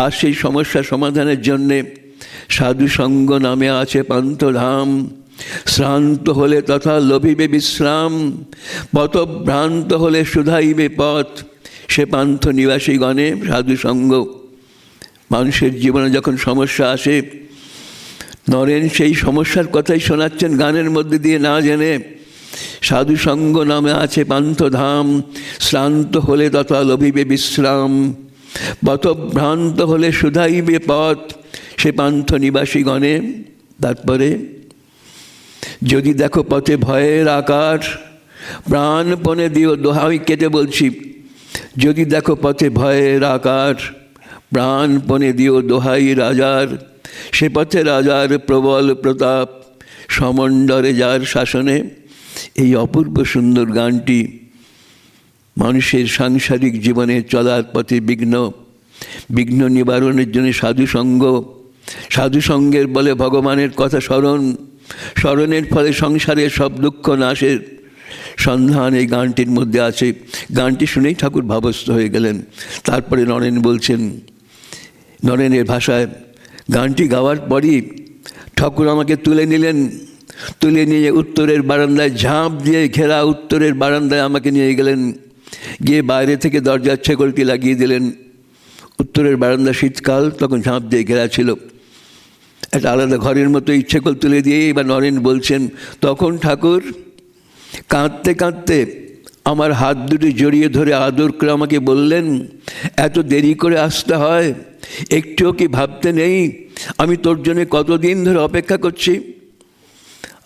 Speaker 2: আর সেই সমস্যা সমাধানের জন্যে সাধু সঙ্গ নামে আছে পান্থধাম। শ্রান্ত হলে তথা লভিবে বিশ্রাম, পথভ্রান্ত হলে শুধাইবে পথ। সে পান্থ নিবাসীগণে সাধু সঙ্গ। মানুষের জীবনে যখন সমস্যা আসে, নরেন সেই সমস্যার কথাই শোনাচ্ছেন গানের মধ্যে দিয়ে, না জেনে। সাধু সঙ্গ নামে আছে পান্থধাম, শ্রান্ত হলে তথা লভিবে বিশ্রাম, পথভ্রান্ত হলে শুধাইবে পথ। সে পান্থ নিবাসীগণে। তারপরে যদি দেখো পথে ভয়ের আকার, প্রাণপণে দিও দোহাই, কেটে বলছি। যদি দেখো পথে ভয়ের আকার, প্রাণপণে দিও দোহাই রাজার। সে পথে রাজার প্রবল প্রতাপ, সমণ্ডরে যার শাসনে। এই অপূর্ব সুন্দর গানটি মানুষের সাংসারিক জীবনে চলার পথে বিঘ্ন নিবারণের জন্য সাধু সঙ্গের বলে ভগবানের কথা স্মরণের ফলে সংসারের সব দুঃখ নাশের সন্ধান এই গানটির মধ্যে আছে। গানটি শুনেই ঠাকুর ভাবস্থ হয়ে গেলেন। তারপরে নরেন বলছেন, নরেনের ভাষায়, গানটি গাওয়ার পরই ঠাকুর আমাকে তুলে নিলেন। তুলে নিয়ে উত্তরের বারান্দায়, ঝাঁপ দিয়ে ঘেরা উত্তরের বারান্দায় আমাকে নিয়ে গেলেন। গিয়ে বাইরে থেকে দরজার ছেকলটি লাগিয়ে দিলেন। উত্তরের বারান্দা, শীতকাল, তখন ঝাঁপ দিয়ে ঘেরা ছিল, একটা আলাদা ঘরের মতো ইচ্ছেকল তুলে দিয়ে এবার নরেন বলছেন, তখন ঠাকুর কাঁদতে কাঁদতে আমার হাত দুটি জড়িয়ে ধরে আদর করে আমাকে বললেন, এত দেরি করে আসতে হয়, একটুও কি ভাবতে নেই আমি তোর জন্য কতদিন ধরে অপেক্ষা করছি?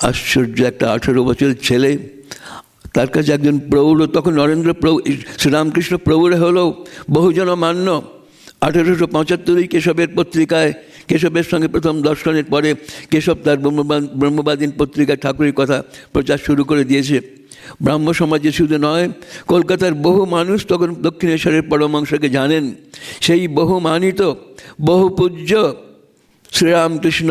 Speaker 2: আশ্চর্য, একটা 18 বছরের ছেলে, তার কাছে একজন প্রৌঢ়, তখন নরেন্দ্র প্রভু, শ্রীরামকৃষ্ণ প্রভুরে হলো বহুজন মান্য। 1875 কেশবের পত্রিকায়, কেশবের সঙ্গে প্রথম দর্শনের পরে কেশব তার ব্রহ্মবাদীন পত্রিকায় ঠাকুরের কথা প্রচার শুরু করে দিয়েছে। ব্রাহ্ম সমাজে শুধু নয়, কলকাতার বহু মানুষ তখন দক্ষিণেশ্বরের পরমাংশকে জানেন। সেই বহু মানিত, বহু পূজ্য শ্রীরামকৃষ্ণ,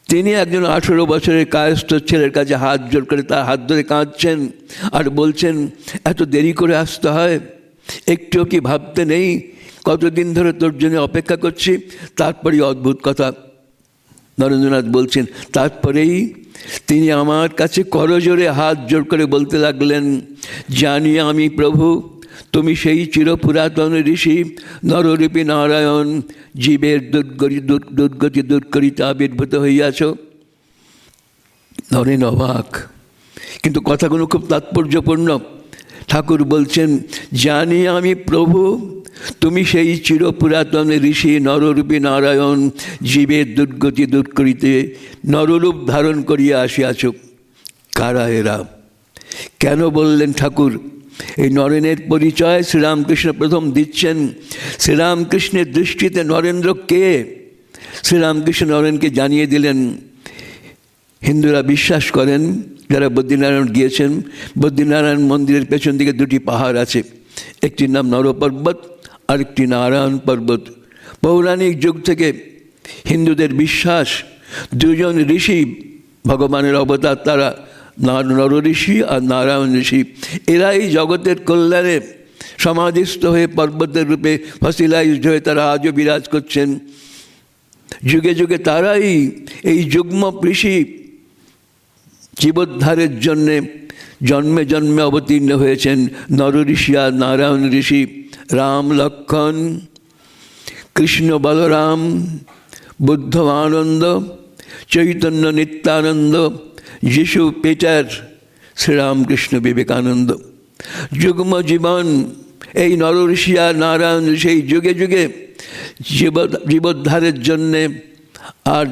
Speaker 2: তিনি একজন 18 বছরের কায়স্থ ছেলের কাছে হাত জোর করে তার হাত ধরে কাঁদছেন আর বলছেন, এত দেরি করে আসতে হয়, একটুও কি ভাবতে নেই কতদিন ধরে তোর জন্য অপেক্ষা করছি? তারপরেই অদ্ভুত কথা, নরেন্দ্রনাথ বলছেন, তারপরেই তিনি আমার কাছে করজোড়ে হাত জোর করে বলতে লাগলেন, জানি আমি প্রভু, তুমি সেই চিরপুরাতন ঋষি নররূপী নারায়ণ, জীবের দুর্গতি দূর করিতে আবির্ভূত হইয়াছ। নরেন অবাক, কিন্তু কথাগুলো খুব তাৎপর্যপূর্ণ। ঠাকুর বলছেন, জানি আমি প্রভু, তুমি সেই চিরপুরাতন ঋষি নররূপী নারায়ণ, জীবের দুর্গতি দূর করিতে নররূপ ধারণ করিয়া আসিয়াছ। কারা এরা? কেন বললেন ঠাকুর? এই নরেনের পরিচয় শ্রীরামকৃষ্ণ প্রথম দিচ্ছেন। শ্রীরামকৃষ্ণের দৃষ্টিতে নরেন্দ্র কে? শ্রীরামকৃষ্ণ নরেনকে জানিয়ে দিলেন। হিন্দুরা বিশ্বাস করেন, যারা বদ্রীনারায়ণ গিয়েছেন, বদ্রীনারায়ণ মন্দিরের পেছন দিকে দুটি পাহাড় আছে, একটির নাম নর পর্বত, আরেকটি নারায়ণ পর্বত। পৌরাণিক যুগ থেকে হিন্দুদের বিশ্বাস, দুজন ঋষি ভগবানের অবতার, তারা নর ঋষি আর নারায়ণ ঋষি, এরাই জগতের কল্যাণে সমাধিস্থ হয়ে পর্বতের রূপে ফসিলাইজড হয়ে তারা আজও বিরাজ করছেন। যুগে যুগে তারাই এই যুগ্ম ঋষি জীবোদ্ধারের জন্যে জন্মে জন্মে অবতীর্ণ হয়েছেন। নর ঋষি আর নারায়ণ ঋষি, রাম লক্ষ্মণ, কৃষ্ণ বলরাম, বুদ্ধ আনন্দ, চৈতন্য নিত্যানন্দ, যিশু পিটার, শ্রীরামকৃষ্ণ বিবেকানন্দ। যুগ্ম জীবন এই নর ঋষি আর নারায়ণ ঋষি যুগে যুগে জীবোদ্ধারের জন্যে আর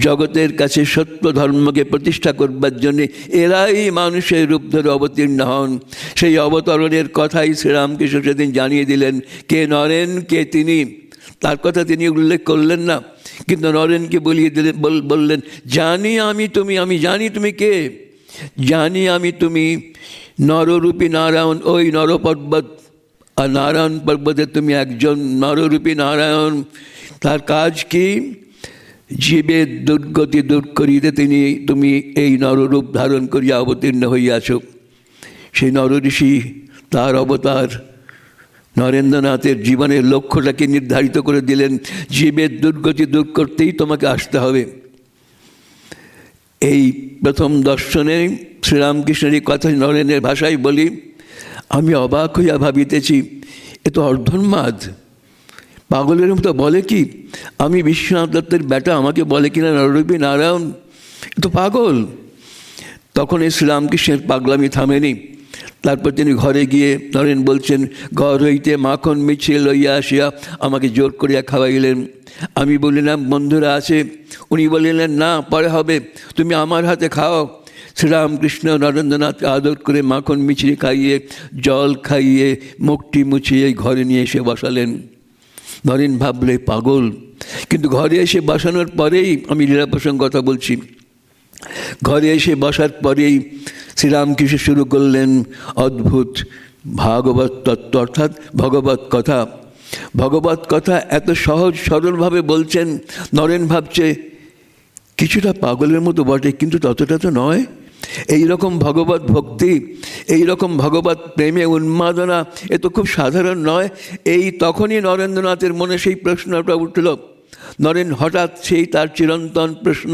Speaker 2: জগতের কাছে সত্য ধর্মকে প্রতিষ্ঠা করবার জন্যে এরাই মানুষের রূপ ধরে অবতীর্ণ হন। সেই অবতরণের কথাই শ্রীরামকৃষ্ণ সেদিন জানিয়ে দিলেন। কে নরেন, কে তিনি, তার কথা তিনি উল্লেখ করলেন না, কিন্তু নরেনকে বলিয়ে দিলেন, বললেন, জানি আমি তুমি, আমি জানি তুমি কে, জানি আমি তুমি নররূপী নারায়ণ, ওই নর পর্বত আর নারায়ণ পর্বতে তুমি একজন নররূপী নারায়ণ। তার কাজ কি? জীবের দুর্গতি দূর করিতে তুমি এই নররূপ ধারণ করিয়া অবতীর্ণ হইয়াছ। সেই নর ঋষি, তার অবতার নরেন্দ্রনাথের জীবনের লক্ষ্যটাকে নির্ধারিত করে দিলেন, জীবের দুর্গতি দূর করতেই তোমাকে আসতে হবে। এই প্রথম দর্শনে শ্রীরামকৃষ্ণের কথা নরেনের ভাষায় বলি, আমি অবাক হইয়া ভাবিতেছি, এ তো অর্ধন্মাদ, পাগলের মতো বলে কি? আমি বিশ্বনাথ দত্তের বেটা, আমাকে বলে কিনা নররূপী নারায়ণ, এ তো পাগল। তখন এই শ্রীরামকৃষ্ণের পাগলামি থামেনি। তারপর তিনি ঘরে গিয়ে, নরেন বলছেন, ঘর হইতে মাখন মিছিয়ে লইয়া আসিয়া আমাকে জোর করিয়া খাওয়াইলেন। আমি বলিলাম, বন্ধুরা আছে। উনি বলিলেন, না, পরে হবে, তুমি আমার হাতে খাও। শ্রীরামকৃষ্ণ নরেন্দ্রনাথকে আদর করে মাখন মিছিয়ে খাইয়ে, জল খাইয়ে, মুখটি মুছিয়ে ঘরে নিয়ে এসে বসালেন। নরেন ভাবলে পাগল, কিন্তু ঘরে এসে বসানোর পরেই, আমি লীলা প্রসঙ্গ কথা বলছি, ঘরে এসে বসার পরেই শ্রীরামকৃষ্ণ শুরু করলেন অদ্ভুত ভাগবত তত্ত্ব, অর্থাৎ ভগবত কথা। ভগবত কথা এত সহজ সরলভাবে বলছেন, নরেন ভাবছে কিছুটা পাগলের মতো বটে, কিন্তু ততটা তো নয়। এই রকম ভগবত ভক্তি, এই রকম ভগবত প্রেমে উন্মাদনা, এ তো খুব সাধারণ নয়। এই তখনই নরেন্দ্রনাথের মনে সেই প্রশ্নটা উঠল। নরেন হঠাৎ সেই তার চিরন্তন প্রশ্ন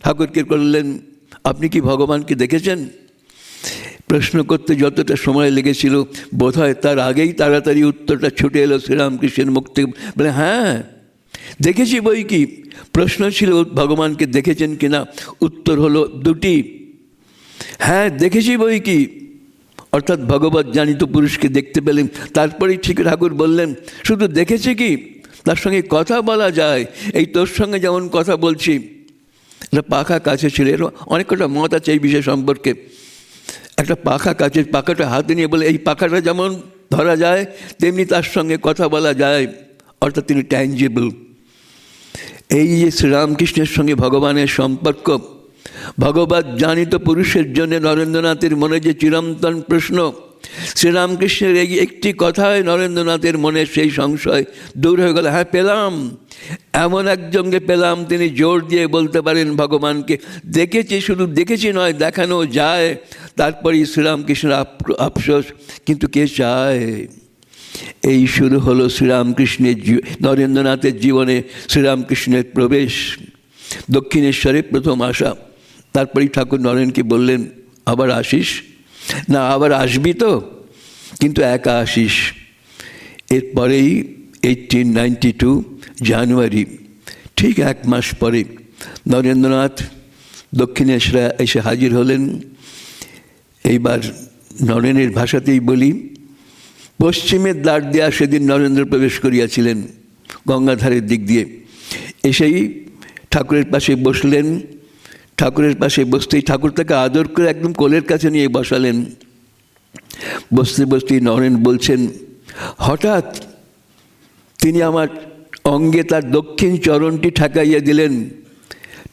Speaker 2: ঠাকুরকে করলেন, আপনি কি ভগবানকে দেখেছেন? প্রশ্ন করতে যতটা সময় লেগেছিল বোধহয় তার আগেই তাড়াতাড়ি উত্তরটা ছুটে এলো শ্রীরামকৃষ্ণের মুখ থেকে। বলে হ্যাঁ দেখেছি বই কি। প্রশ্ন ছিল ভগবানকে দেখেছেন কিনা, উত্তর হলো দুটি, হ্যাঁ দেখেছি বই কি। অর্থাৎ ভগবত জানিত পুরুষকে দেখতে পেলেন। তারপরেই ঠিক ঠাকুর বললেন শুধু দেখেছি কি, তার সঙ্গে কথা বলা যায়। এই তোর সঙ্গে যেমন কথা বলছি, একটা পাখা কাছে ছিল, এর অনেক কটা মত আছে এই বিষয় সম্পর্কে। একটা পাখা কাছে, পাখাটা হাতে নিয়ে বলে এই পাখাটা যেমন ধরা যায় তেমনি তার সঙ্গে কথা বলা যায়, অর্থাৎ তিনি ট্যাঞ্জিবল। এই যে শ্রীরামকৃষ্ণের সঙ্গে ভগবানের সম্পর্ক, ভগবত জানিত পুরুষের জন্য নরেন্দ্রনাথের মনে যে চিরন্তন প্রশ্ন, শ্রীরামকৃষ্ণের এই একটি কথায় নরেন্দ্রনাথের মনে সেই সংশয় দূর হয়ে গেল। হ্যাঁ পেলাম, এমন একজনকে পেলাম তিনি জোর দিয়ে বলতে পারেন ভগবানকে দেখেছি, শুধু দেখেছি নয় দেখানো যায়। তারপরেই শ্রীরামকৃষ্ণের আফসোস, কিন্তু কে চায়। এই শুরু হলো শ্রীরামকৃষ্ণের নরেন্দ্রনাথের জীবনে শ্রীরামকৃষ্ণের প্রবেশ, দক্ষিণেশ্বরে প্রথম আসা। তারপরেই ঠাকুর নরেনকে বললেন আবার আসিস না, আবার আসবি তো, কিন্তু একা আসিস। এরপরেই 1892 জানুয়ারি, ঠিক 1 মাস পরে নরেন্দ্রনাথ দক্ষিণেশ্বরে এসে হাজির হলেন। এইবার নরেনের ভাষাতেই বলি, পশ্চিমের দ্বার দিয়া সেদিন নরেন্দ্র প্রবেশ করিয়াছিলেন গঙ্গাধারের দিক দিয়ে। এসেই ঠাকুরের পাশে বসলেন। ঠাকুরের পাশে বসতেই ঠাকুর তাকে আদর করে একদম কোলের কাছে নিয়ে বসালেন। বসতে বসতেই নরেন বলছেন, হঠাৎ তিনি আমার অঙ্গে তার দক্ষিণ চরণটি ঠেকাইয়া দিলেন।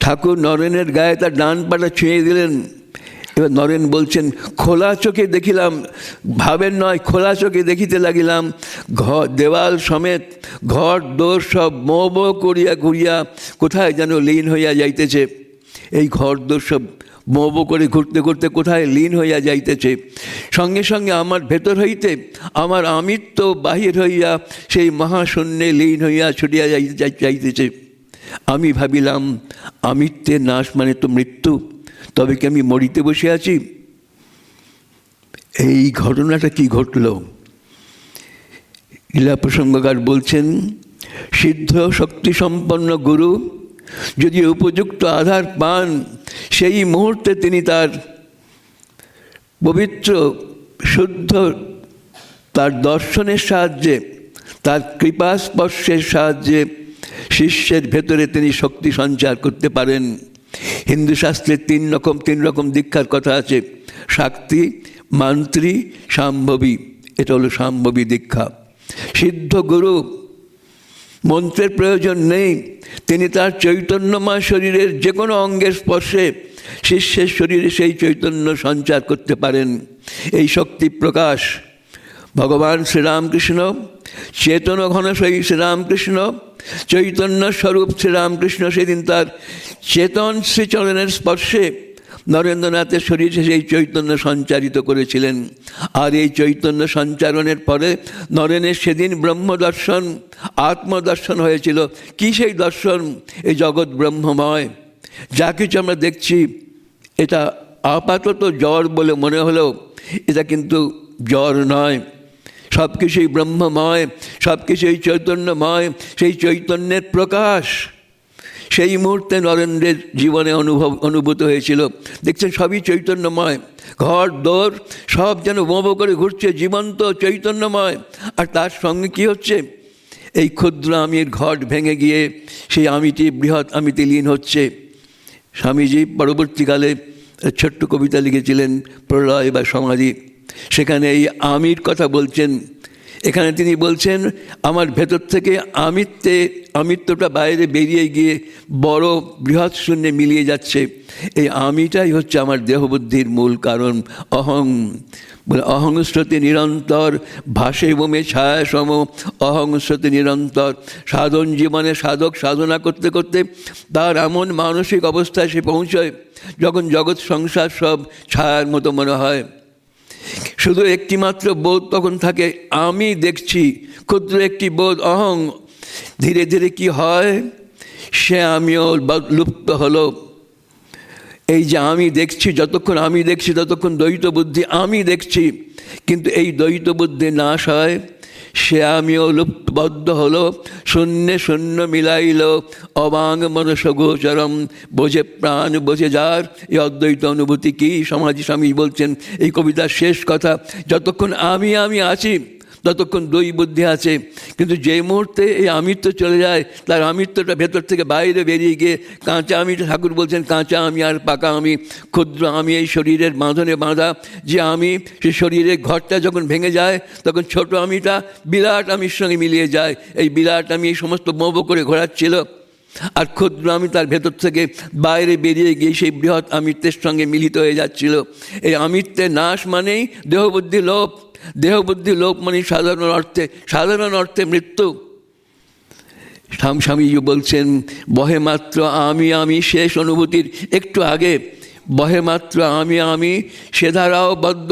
Speaker 2: ঠাকুর নরেনের গায়ে তার ডান পাটা ছুঁয়ে দিলেন। এবার নরেন বলছেন, খোলা চোখে দেখিলাম, ভাবের নয় খোলা চোখে দেখিতে লাগিলাম, ঘর দেওয়াল সমেত ঘর দোর সব মো মো করিয়া ঘুরিয়া কোথায় যেন লীন হইয়া যাইতেছে। এই ঘর দোর সব মো মো করে ঘুরতে ঘুরতে কোথায় লীন হইয়া যাইতেছে। সঙ্গে সঙ্গে আমার ভেতর হইতে আমার আমিত্ব বাহির হইয়া সেই মহাশূন্যে লীন হইয়া ছুটিয়া যাইতেছে। আমি ভাবিলাম আমিত্বের নাশ মানে তো মৃত্যু, তবে কি আমি মরিতে বসে আছি? এই ঘটনাটা কি ঘটল? লীলা প্রসঙ্গকার বলছেন, সিদ্ধ শক্তি সম্পন্ন গুরু যদি উপযুক্ত আধার পান, সেই মুহূর্তে তিনি তার পবিত্র শুদ্ধ তার দর্শনের সাহায্যে, তার কৃপা স্পর্শের সাহায্যে শিষ্যের ভেতরে তিনি শক্তি সঞ্চার করতে পারেন। হিন্দু শাস্ত্রে তিন রকম দীক্ষার কথা আছে, শাক্তি, মান্ত্রী, শাম্ভবী। এটা হলো শাম্ভবী দীক্ষা। সিদ্ধ গুরু মন্ত্রের প্রয়োজন নেই, তিনি তার চৈতন্যময় শরীরের যে কোনো অঙ্গের স্পর্শে শিষ্যের শরীরে সেই চৈতন্য সঞ্চার করতে পারেন। এই শক্তি প্রকাশ ভগবান শ্রীরামকৃষ্ণ, চেতন ঘন সেই শ্রীরামকৃষ্ণ, চৈতন্য স্বরূপ শ্রীরামকৃষ্ণ সেদিন তার চেতন শ্রীচরণের স্পর্শে নরেন্দ্রনাথের শরীরে সেই চৈতন্য সঞ্চারিত করেছিলেন। আর এই চৈতন্য সঞ্চারণের পরে নরেনের সেদিন ব্রহ্মদর্শন, আত্মদর্শন হয়েছিল। কি সেই দর্শন? এই জগৎ ব্রহ্মময়। যা কিছু আমরা দেখছি এটা আপাতত জ্বর বলে মনে হলেও এটা কিন্তু জ্বর নয়, সব কিছুই ব্রহ্মময়, সব কিছুই চৈতন্যময়। সেই চৈতন্যের প্রকাশ সেই মুহূর্তে নরেন্দ্রের জীবনে অনুভূত হয়েছিল। দেখছেন সবই চৈতন্যময়, ঘর দোর সব যেন মোমো করে ঘুরছে, জীবন্ত চৈতন্যময়। আর তার সঙ্গে কি হচ্ছে? এই ক্ষুদ্র আমির ঘট ভেঙে গিয়ে সেই আমিটি বৃহৎ আমিতে লীন হচ্ছে। স্বামীজি পরবর্তীকালে ছোট্ট কবিতা লিখেছিলেন প্রলয় বা সমাধি, সেখানে এই আমির কথা বলছেন। এখানে তিনি বলছেন আমার ভেতর থেকে আমিত্বটা বাইরে বেরিয়ে গিয়ে বড় বৃহৎ শূন্যে মিলিয়ে যাচ্ছে। এই আমিটাই হচ্ছে আমার দেহবুদ্ধির মূল কারণ। অহং বলে অহংস্রতি নিরন্তর ভাসে বমে ছায়া সম, অহংস্রতি নিরন্তর। সাধন জীবনে সাধক সাধনা করতে করতে তার এমন মানসিক অবস্থায় সে পৌঁছয় যখন জগৎ সংসার সব ছায়ার মতো মনে হয়। শুধু একটি মাত্র বোধ তখন থাকে, আমি দেখছি, ক্ষুদ্র একটি বোধ অহং। ধীরে ধীরে কি হয়? সে আমিও লুপ্ত হলো। এই যে আমি দেখছি, যতক্ষণ আমি দেখছি ততক্ষণ দ্বৈত বুদ্ধি আমি দেখছি, কিন্তু এই দ্বৈত বুদ্ধি নাশ হয়, সে আমিও লুপ্তবদ্ধ হলো, শূন্যে শূন্য মিলাইল, অবাং মনস গোচরম, বোঝে প্রাণ বোঝে যার। এই অদ্বৈত অনুভূতি কি সমাধি স্বামী বলছেন এই কবিতার শেষ কথা, যতক্ষণ আমি আছি ততক্ষণ দুই বুদ্ধি আছে, কিন্তু যে মুহূর্তে এই আমিত্ব চলে যায়, তার আমিত্বটা ভেতর থেকে বাইরে বেরিয়ে গিয়ে কাঁচা আমি, ঠাকুর বলছেন কাঁচা আমি আর পাকা আমি, ক্ষুদ্র আমি এই শরীরের বাঁধনে বাঁধা যে আমি, সেই শরীরের ঘরটা যখন ভেঙে যায় তখন ছোট আমিটা বিরাট আমির সঙ্গে মিলিয়ে যায়। এই বিরাট আমি এই সমস্ত মোহ করে ঘোরাচ্ছিল, আর ক্ষুদ্র আমি তার ভেতর থেকে বাইরে বেরিয়ে গিয়ে সেই বৃহৎ আমিত্বের সঙ্গে মিলিত হয়ে যাচ্ছিল। এই আমিত্বের নাশ মানেই দেহবুদ্ধি লোপ, দেহবুদ্ধি লোপ মানে সাধারণ অর্থে মৃত্যু। স্বামীজি বলছেন বহে মাত্র আমি শেষ অনুভূতির একটু আগে, বহে মাত্র আমি সে ধারাও বদ্ধ,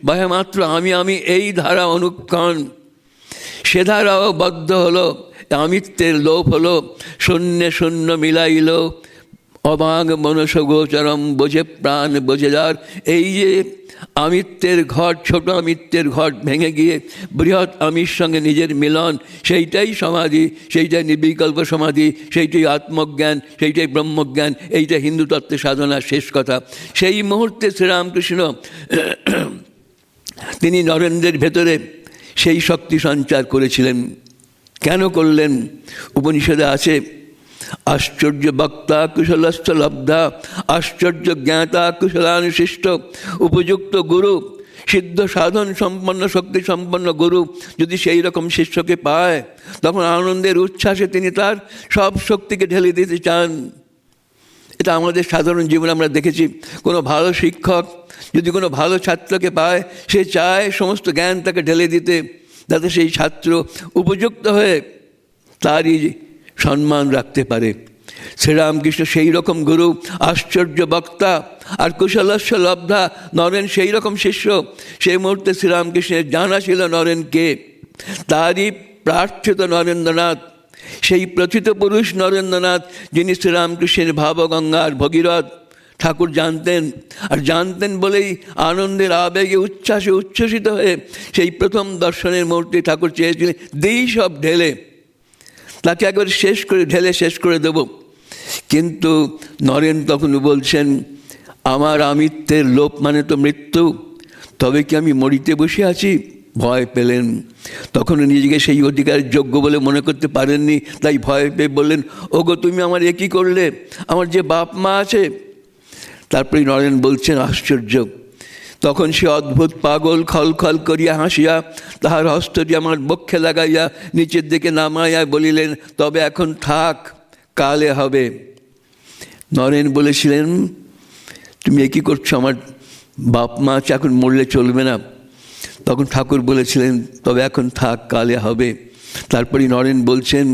Speaker 2: বহে মাত্র আমি এই ধারা অনুক্ষণ, সে ধারাও বদ্ধ হলো, আমিত্বের লোপ হলো, শূন্যে শূন্য মিলাইল, অবাং মনস গোচরম, বোঝে প্রাণ বোঝে যার। এই যে আমিত্বের ঘট, ছোট আমিত্বের ঘট ভেঙে গিয়ে বৃহৎ আমির সঙ্গে নিজের মিলন, সেইটাই সমাধি, সেইটাই নির্বিকল্প সমাধি, সেইটাই আত্মজ্ঞান, সেইটাই ব্রহ্মজ্ঞান, এইটা হিন্দু তত্ত্বের সাধনার শেষ কথা। সেই মুহূর্তে শ্রীরামকৃষ্ণ তিনি নরেন্দ্রের ভেতরে সেই শক্তি সঞ্চার করেছিলেন। কেন করলেন? উপনিষদে আছে আশ্চর্য বক্তা কুশলস্থ লব্ধা, আশ্চর্য জ্ঞাতা কুশলানুশিষ্ট। উপযুক্ত গুরু, সিদ্ধ সাধন সম্পন্ন শক্তি সম্পন্ন গুরু যদি সেই রকম শিষ্যকে পায়, তখন আনন্দের উচ্ছ্বাসে তিনি তার সব শক্তিকে ঢেলে দিতে চান। এটা আমাদের সাধারণ জীবনে আমরা দেখেছি। কোনো ভালো শিক্ষক যদি কোনো ভালো ছাত্রকে পায়, সে চায় সমস্ত জ্ঞান তাকে ঢেলে দিতে, যাতে সেই ছাত্র উপযুক্ত হয়ে তারই সম্মান রাখতে পারে। শ্রীরামকৃষ্ণ সেই রকম গুরু, আশ্চর্য বক্তা আর কুশলস্য লব্ধা। নরেন সেই রকম শিষ্য। সেই মুহূর্তে শ্রীরামকৃষ্ণের জানা ছিল নরেনকে, তারই প্রার্থিত নরেন্দ্রনাথ, সেই প্রথিত পুরুষ নরেন্দ্রনাথ, যিনি শ্রীরামকৃষ্ণের ভাবগঙ্গার ভগীরথ। ঠাকুর জানতেন, আর জানতেন বলেই আনন্দের আবেগে উচ্ছ্বাসে উচ্ছ্বসিত হয়ে সেই প্রথম দর্শনের মুহূর্তে ঠাকুর চেয়েছিলেন দেই সব ঢেলে, তাকে একবার ঢেলে শেষ করে দেব। কিন্তু নরেন তখন বলছেন আমার আমিত্বের লোপ মানে তো মৃত্যু, তবে কি আমি মরিতে বসে আছি? ভয় পেলেন। তখন নিজেকে সেই অধিকার যোগ্য বলে মনে করতে পারেননি, তাই ভয় পেয়ে বললেন ওগো তুমি আমার এ কী করলে, আমার যে বাপ মা আছে। তারপরে নরেন বলছেন আশ্চর্য, তখন সে অদ্ভুত পাগল খলখল করিয়া হাসিয়া তাহার হস্তটি আমার বক্ষে লাগাইয়া নিচের দিকে নামাইয়া বলিলেন তবে এখন থাক, কালে হবে। নরেন বলেছিলেন তুমি এ কী করছো, আমার বাপ মা আছে, এখন মরলে চলবে না। তখন ঠাকুর বলেছিলেন তবে এখন থাক, কালে হবে। তারপরে নরেন বলছেন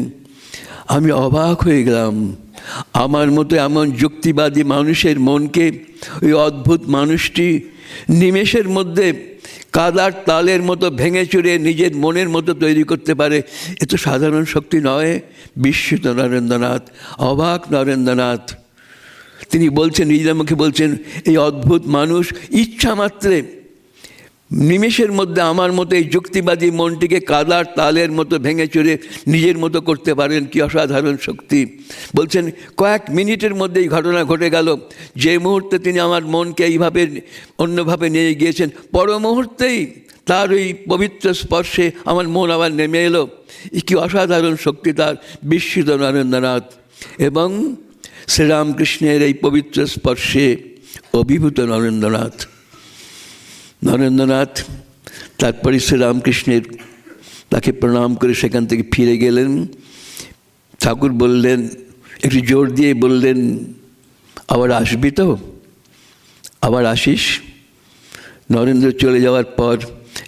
Speaker 2: আমি অবাক হয়ে গেলাম, আমার মতো এমন যুক্তিবাদী মানুষের মনকে ওই অদ্ভুত মানুষটি নিমেষের মধ্যে কাদার তালের মতো ভেঙে চুরে নিজের মনের মতো তৈরি করতে পারে। এ তো সাধারণ শক্তি নয়। বিস্মিত নরেন্দ্রনাথ, অবাক নরেন্দ্রনাথ। তিনি বলছেন, নিজের মুখে বলছেন এই অদ্ভুত মানুষ ইচ্ছা মাত্রে নিমেষের মধ্যে আমার মতো এই যুক্তিবাদী মনটিকে কাদার তালের মতো ভেঙে চুরে নিজের মতো করতে পারেন। কি অসাধারণ শক্তি! বলছেন কয়েক মিনিটের মধ্যে এই ঘটনা ঘটে গেল। যে মুহূর্তে তিনি আমার মনকে এইভাবে অন্যভাবে নিয়ে গিয়েছেন, পর মুহূর্তেই তার ওই পবিত্র স্পর্শে আমার মন আবার নেমে এলো। কি অসাধারণ শক্তি তার! বিস্মিত নরেন্দ্রনাথ এবং শ্রীরামকৃষ্ণের এই পবিত্র স্পর্শে অভিভূত নরেন্দ্রনাথ। তারপরে শ্রীরামকৃষ্ণের তাকে প্রণাম করে সেখান থেকে ফিরে গেলেন। ঠাকুর বললেন, একটু জোর দিয়ে বললেন আবার আসবি তো, আবার আসিস। নরেন্দ্র চলে যাওয়ার পর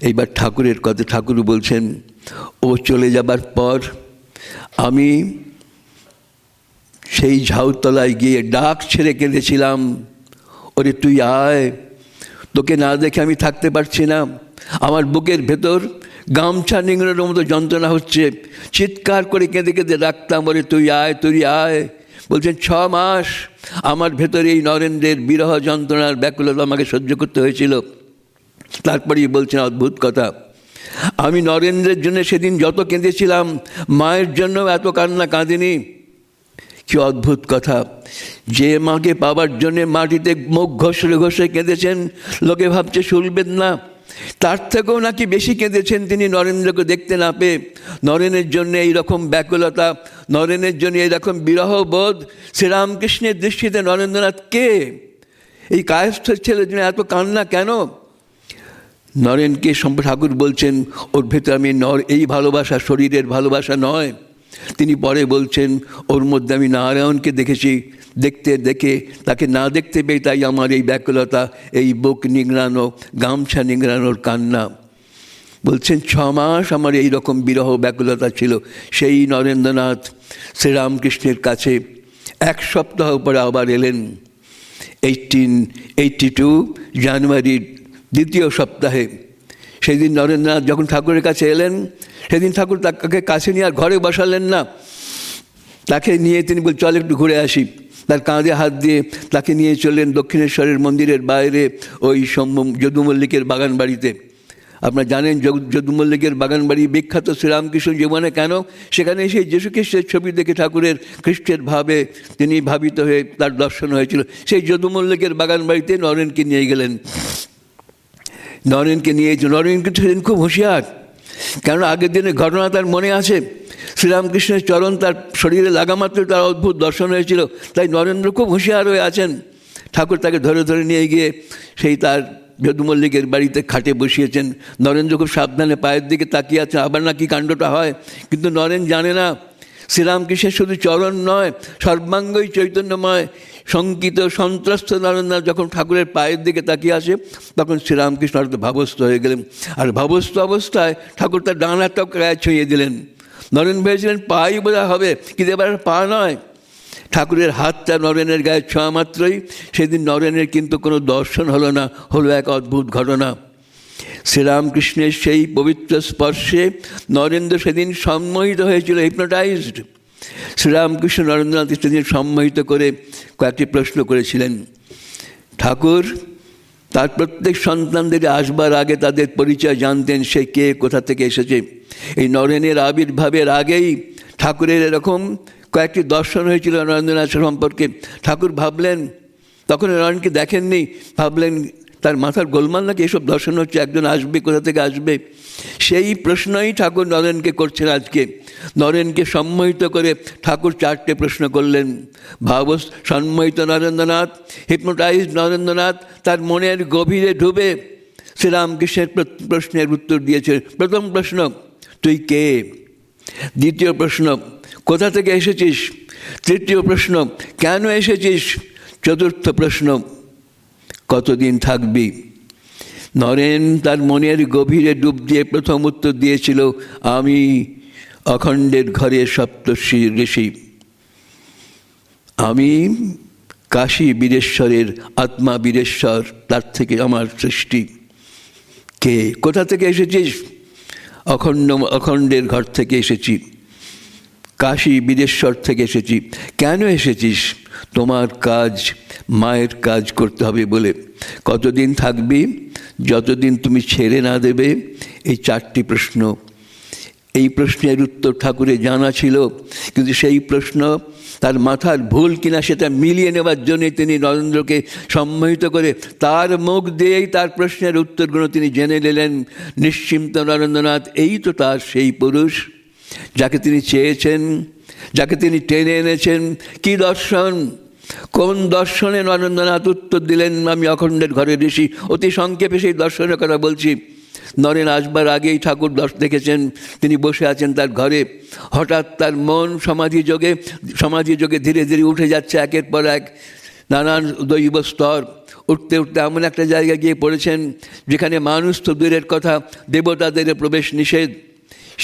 Speaker 2: এইবার ঠাকুরের কথা, ঠাকুর বলছেন ও চলে যাবার পর আমি সেই ঝাউতলায় গিয়ে ডাক ছেড়ে কেঁদেছিলাম, ওরে তুই আয়, তোকে না দেখে আমি থাকতে পারছি না। আমার বুকের ভেতর গামছা নিংড়ানোর মতো যন্ত্রণা হচ্ছে। চিৎকার করে কেঁদে কেঁদে ডাকতাম, ওরে তুই আয়, তুই আয়। বলছেন 6 মাস আমার ভেতরে এই নরেন্দ্রের বিরহ যন্ত্রণার ব্যাকুলতা আমাকে সহ্য করতে হয়েছিল। তারপরেই বলছেন অদ্ভুত কথা, আমি নরেন্দ্রের জন্য সেদিন যত কেঁদেছিলাম মায়ের জন্য এত কান্না কাঁদিনি। কি অদ্ভুত কথা, যে মাকে পাবার জন্যে মাটিতে মুখ ঘষে ঘষে কেঁদেছেন, লোকে ভাবছে শুনবেন না, তার থেকেও নাকি বেশি কেঁদেছেন তিনি নরেন্দ্রকে দেখতে না পেয়ে। নরেনের জন্য এইরকম ব্যাকুলতা, নরেনের জন্য এইরকম বিরহ বোধ, শ্রীরামকৃষ্ণের দৃষ্টিতে নরেন্দ্রনাথ কে? এই কায়স্থের ছেলের জন্য এত কান্না কেন? নরেনকে ঠাকুর বলছেন ওর ভেতরে আমি এই ভালোবাসা শরীরের ভালোবাসা নয়। তিনি পরে বলছেন ওর মধ্যে আমি নারায়ণকে দেখেছি, দেখে তাকে না দেখতে পেয়ে তাই আমার এই ব্যাকুলতা, এই বুক নিংড়ানো, গামছা নিংড়ানোর কান্না। বলছেন 6 মাস আমার এই রকম বিরহ ব্যাকুলতা ছিল। সেই নরেন্দ্রনাথ শ্রীরামকৃষ্ণের কাছে 1 সপ্তাহ পরে আবার এলেন। 1882 জানুয়ারির 2য় সপ্তাহে। সেদিন নরেন্দ্রনাথ যখন ঠাকুরের কাছে এলেন, সেদিন ঠাকুর তাকে কাছে নিয়ে আর ঘরে বসালেন না, তাকে নিয়ে তিনি বল চল একটু ঘুরে আসি। তার কাঁধে হাত দিয়ে তাকে নিয়ে চললেন দক্ষিণেশ্বরের মন্দিরের বাইরে ওই যদু মল্লিকের বাগান বাড়িতে। আপনারা জানেন যদু মল্লিকের বাগান বাড়ি বিখ্যাত শ্রীরামকৃষ্ণ জীবনে কেন? সেখানে সেই যীশু খ্রিস্টের ছবি দেখে ঠাকুরের খ্রিস্টের ভাবে তিনি ভাবিত হয়ে তার দর্শন হয়েছিল। সেই যদু মল্লিকের বাগান বাড়িতে নরেনকে নিয়ে গেলেন। নরেন কিন্তু সেদিন খুব হুঁশিয়ার, কারণ আগের দিনের ঘটনা তার মনে আছে। শ্রীরামকৃষ্ণের চরণ তার শরীরে লাগামাত্র তার অদ্ভুত দর্শন হয়েছিল, তাই নরেন্দ্র খুব হুঁশিয়ার হয়ে আছেন। ঠাকুর তাকে ধরে ধরে নিয়ে গিয়ে সেই তার যদু মল্লিকের বাড়িতে খাটে বসিয়েছেন। নরেন্দ্র খুব সাবধানে পায়ের দিকে তাকিয়ে আছেন, আবার না কি কাণ্ডটা হয়। কিন্তু নরেন জানে না শ্রীরামকৃষ্ণের শুধু চরণ নয়, সর্বাঙ্গই চৈতন্যময়। শঙ্কিত সন্ত্রস্ত নরেন্দ্রনাথ যখন ঠাকুরের পায়ের দিকে তাকিয়ে আসে, তখন শ্রীরামকৃষ্ণ হয়তো ভাবস্থ হয়ে গেলেন। আর ভাবস্থ অবস্থায় ঠাকুর তার ডান হাতটাও গায়ে ছুঁয়ে দিলেন। নরেন ভেবেছিলেন পাই বোঝা হবে, কিন্তু এবার পা নয়, ঠাকুরের হাতটা নরেনের গায়ে ছোঁয়া মাত্রই সেদিন নরেনের কিন্তু কোনো দর্শন হলো না, হলো এক অদ্ভুত ঘটনা। শ্রীরামকৃষ্ণের সেই পবিত্র স্পর্শে নরেন্দ্র সেদিন সম্মোহিত হয়েছিল, হিপনোটাইজড। শ্রীরামকৃষ্ণ নরেন্দ্রনাথ সেদিন সম্মোহিত করে কয়েকটি প্রশ্ন করেছিলেন। ঠাকুর তার প্রত্যেক সন্তানদের আসবার আগে তাদের পরিচয় জানতেন, সে কে, কোথা থেকে এসেছে। এই নরেনের আবির্ভাবের আগেই ঠাকুরের এরকম কয়েকটি দর্শন হয়েছিল নরেন্দ্রনাথ সম্পর্কে। ঠাকুর ভাবলেন, তখন নরেনকে দেখেননি, ভাবলেন তার মাথার গোলমাল নাকি এসব দর্শন হচ্ছে, একজন আসবে, কোথা থেকে আসবে। সেই প্রশ্নই ঠাকুর নরেনকে করছেন আজকে। নরেনকে সম্মোহিত করে ঠাকুর 4টে প্রশ্ন করলেন। সম্মোহিত নরেন্দ্রনাথ, হিপনোটাইজড নরেন্দ্রনাথ তার মনের গভীরে ডুবে শ্রীরামকৃষ্ণের প্রশ্নের উত্তর দিয়েছে। প্রথম প্রশ্ন, তুই কে? দ্বিতীয় প্রশ্ন, কোথা থেকে এসেছিস? তৃতীয় প্রশ্ন, কেন এসেছিস? চতুর্থ প্রশ্ন, কতদিন থাকবি? নরেন তার মনের গভীরে ডুব দিয়ে প্রথম উত্তর দিয়েছিল, আমি অখণ্ডের ঘরে সপ্তর্ষি ঋষি, আমি কাশী বীরেশ্বরের আত্মা বীরেশ্বর, তার থেকে আমার সৃষ্টি। কে? কোথা থেকে এসেছিস? অখণ্ডের ঘর থেকে এসেছি, কাশী বীরেশ্বর থেকে এসেছি। কেন এসেছিস? তোমার কাজ, মায়ের কাজ করতে হবে বলে। কতদিন থাকবি? যতদিন তুমি ছেড়ে না দেবে। এই 4টি প্রশ্ন। এই প্রশ্নের উত্তর ঠাকুরের জানা ছিল, কিন্তু সেই প্রশ্ন তার মাথার ভুল কিনা সেটা মিলিয়ে নেবার জন্যে তিনি নরেন্দ্রকে সম্মোহিত করে তার মুখ দিয়েই তার প্রশ্নের উত্তরগুলো তিনি জেনে নিলেন। নিশ্চিন্ত নরেন্দ্রনাথ এই তো তার সেই পুরুষ যাকে তিনি চেয়েছেন, যাকে তিনি টেনে এনেছেন। কি দর্শন, কোন দর্শনে নরেন্দ্রনাথ উত্তর দিলেন, আমি অখণ্ডের ঘরে ঋষি। অতি সংক্ষেপে সেই দর্শনের কথা বলছি। নরেন আসবার আগেই ঠাকুর দেখেছেন, তিনি বসে আছেন তার ঘরে। হঠাৎ তার মন সমাধি যোগে ধীরে ধীরে উঠে যাচ্ছে একের পর এক নানান দৈব স্তর। উঠতে উঠতে এমন একটা জায়গায় গিয়ে পড়েছেন যেখানে মানুষ তো দূরের কথা, দেবতাদের প্রবেশ নিষেধ।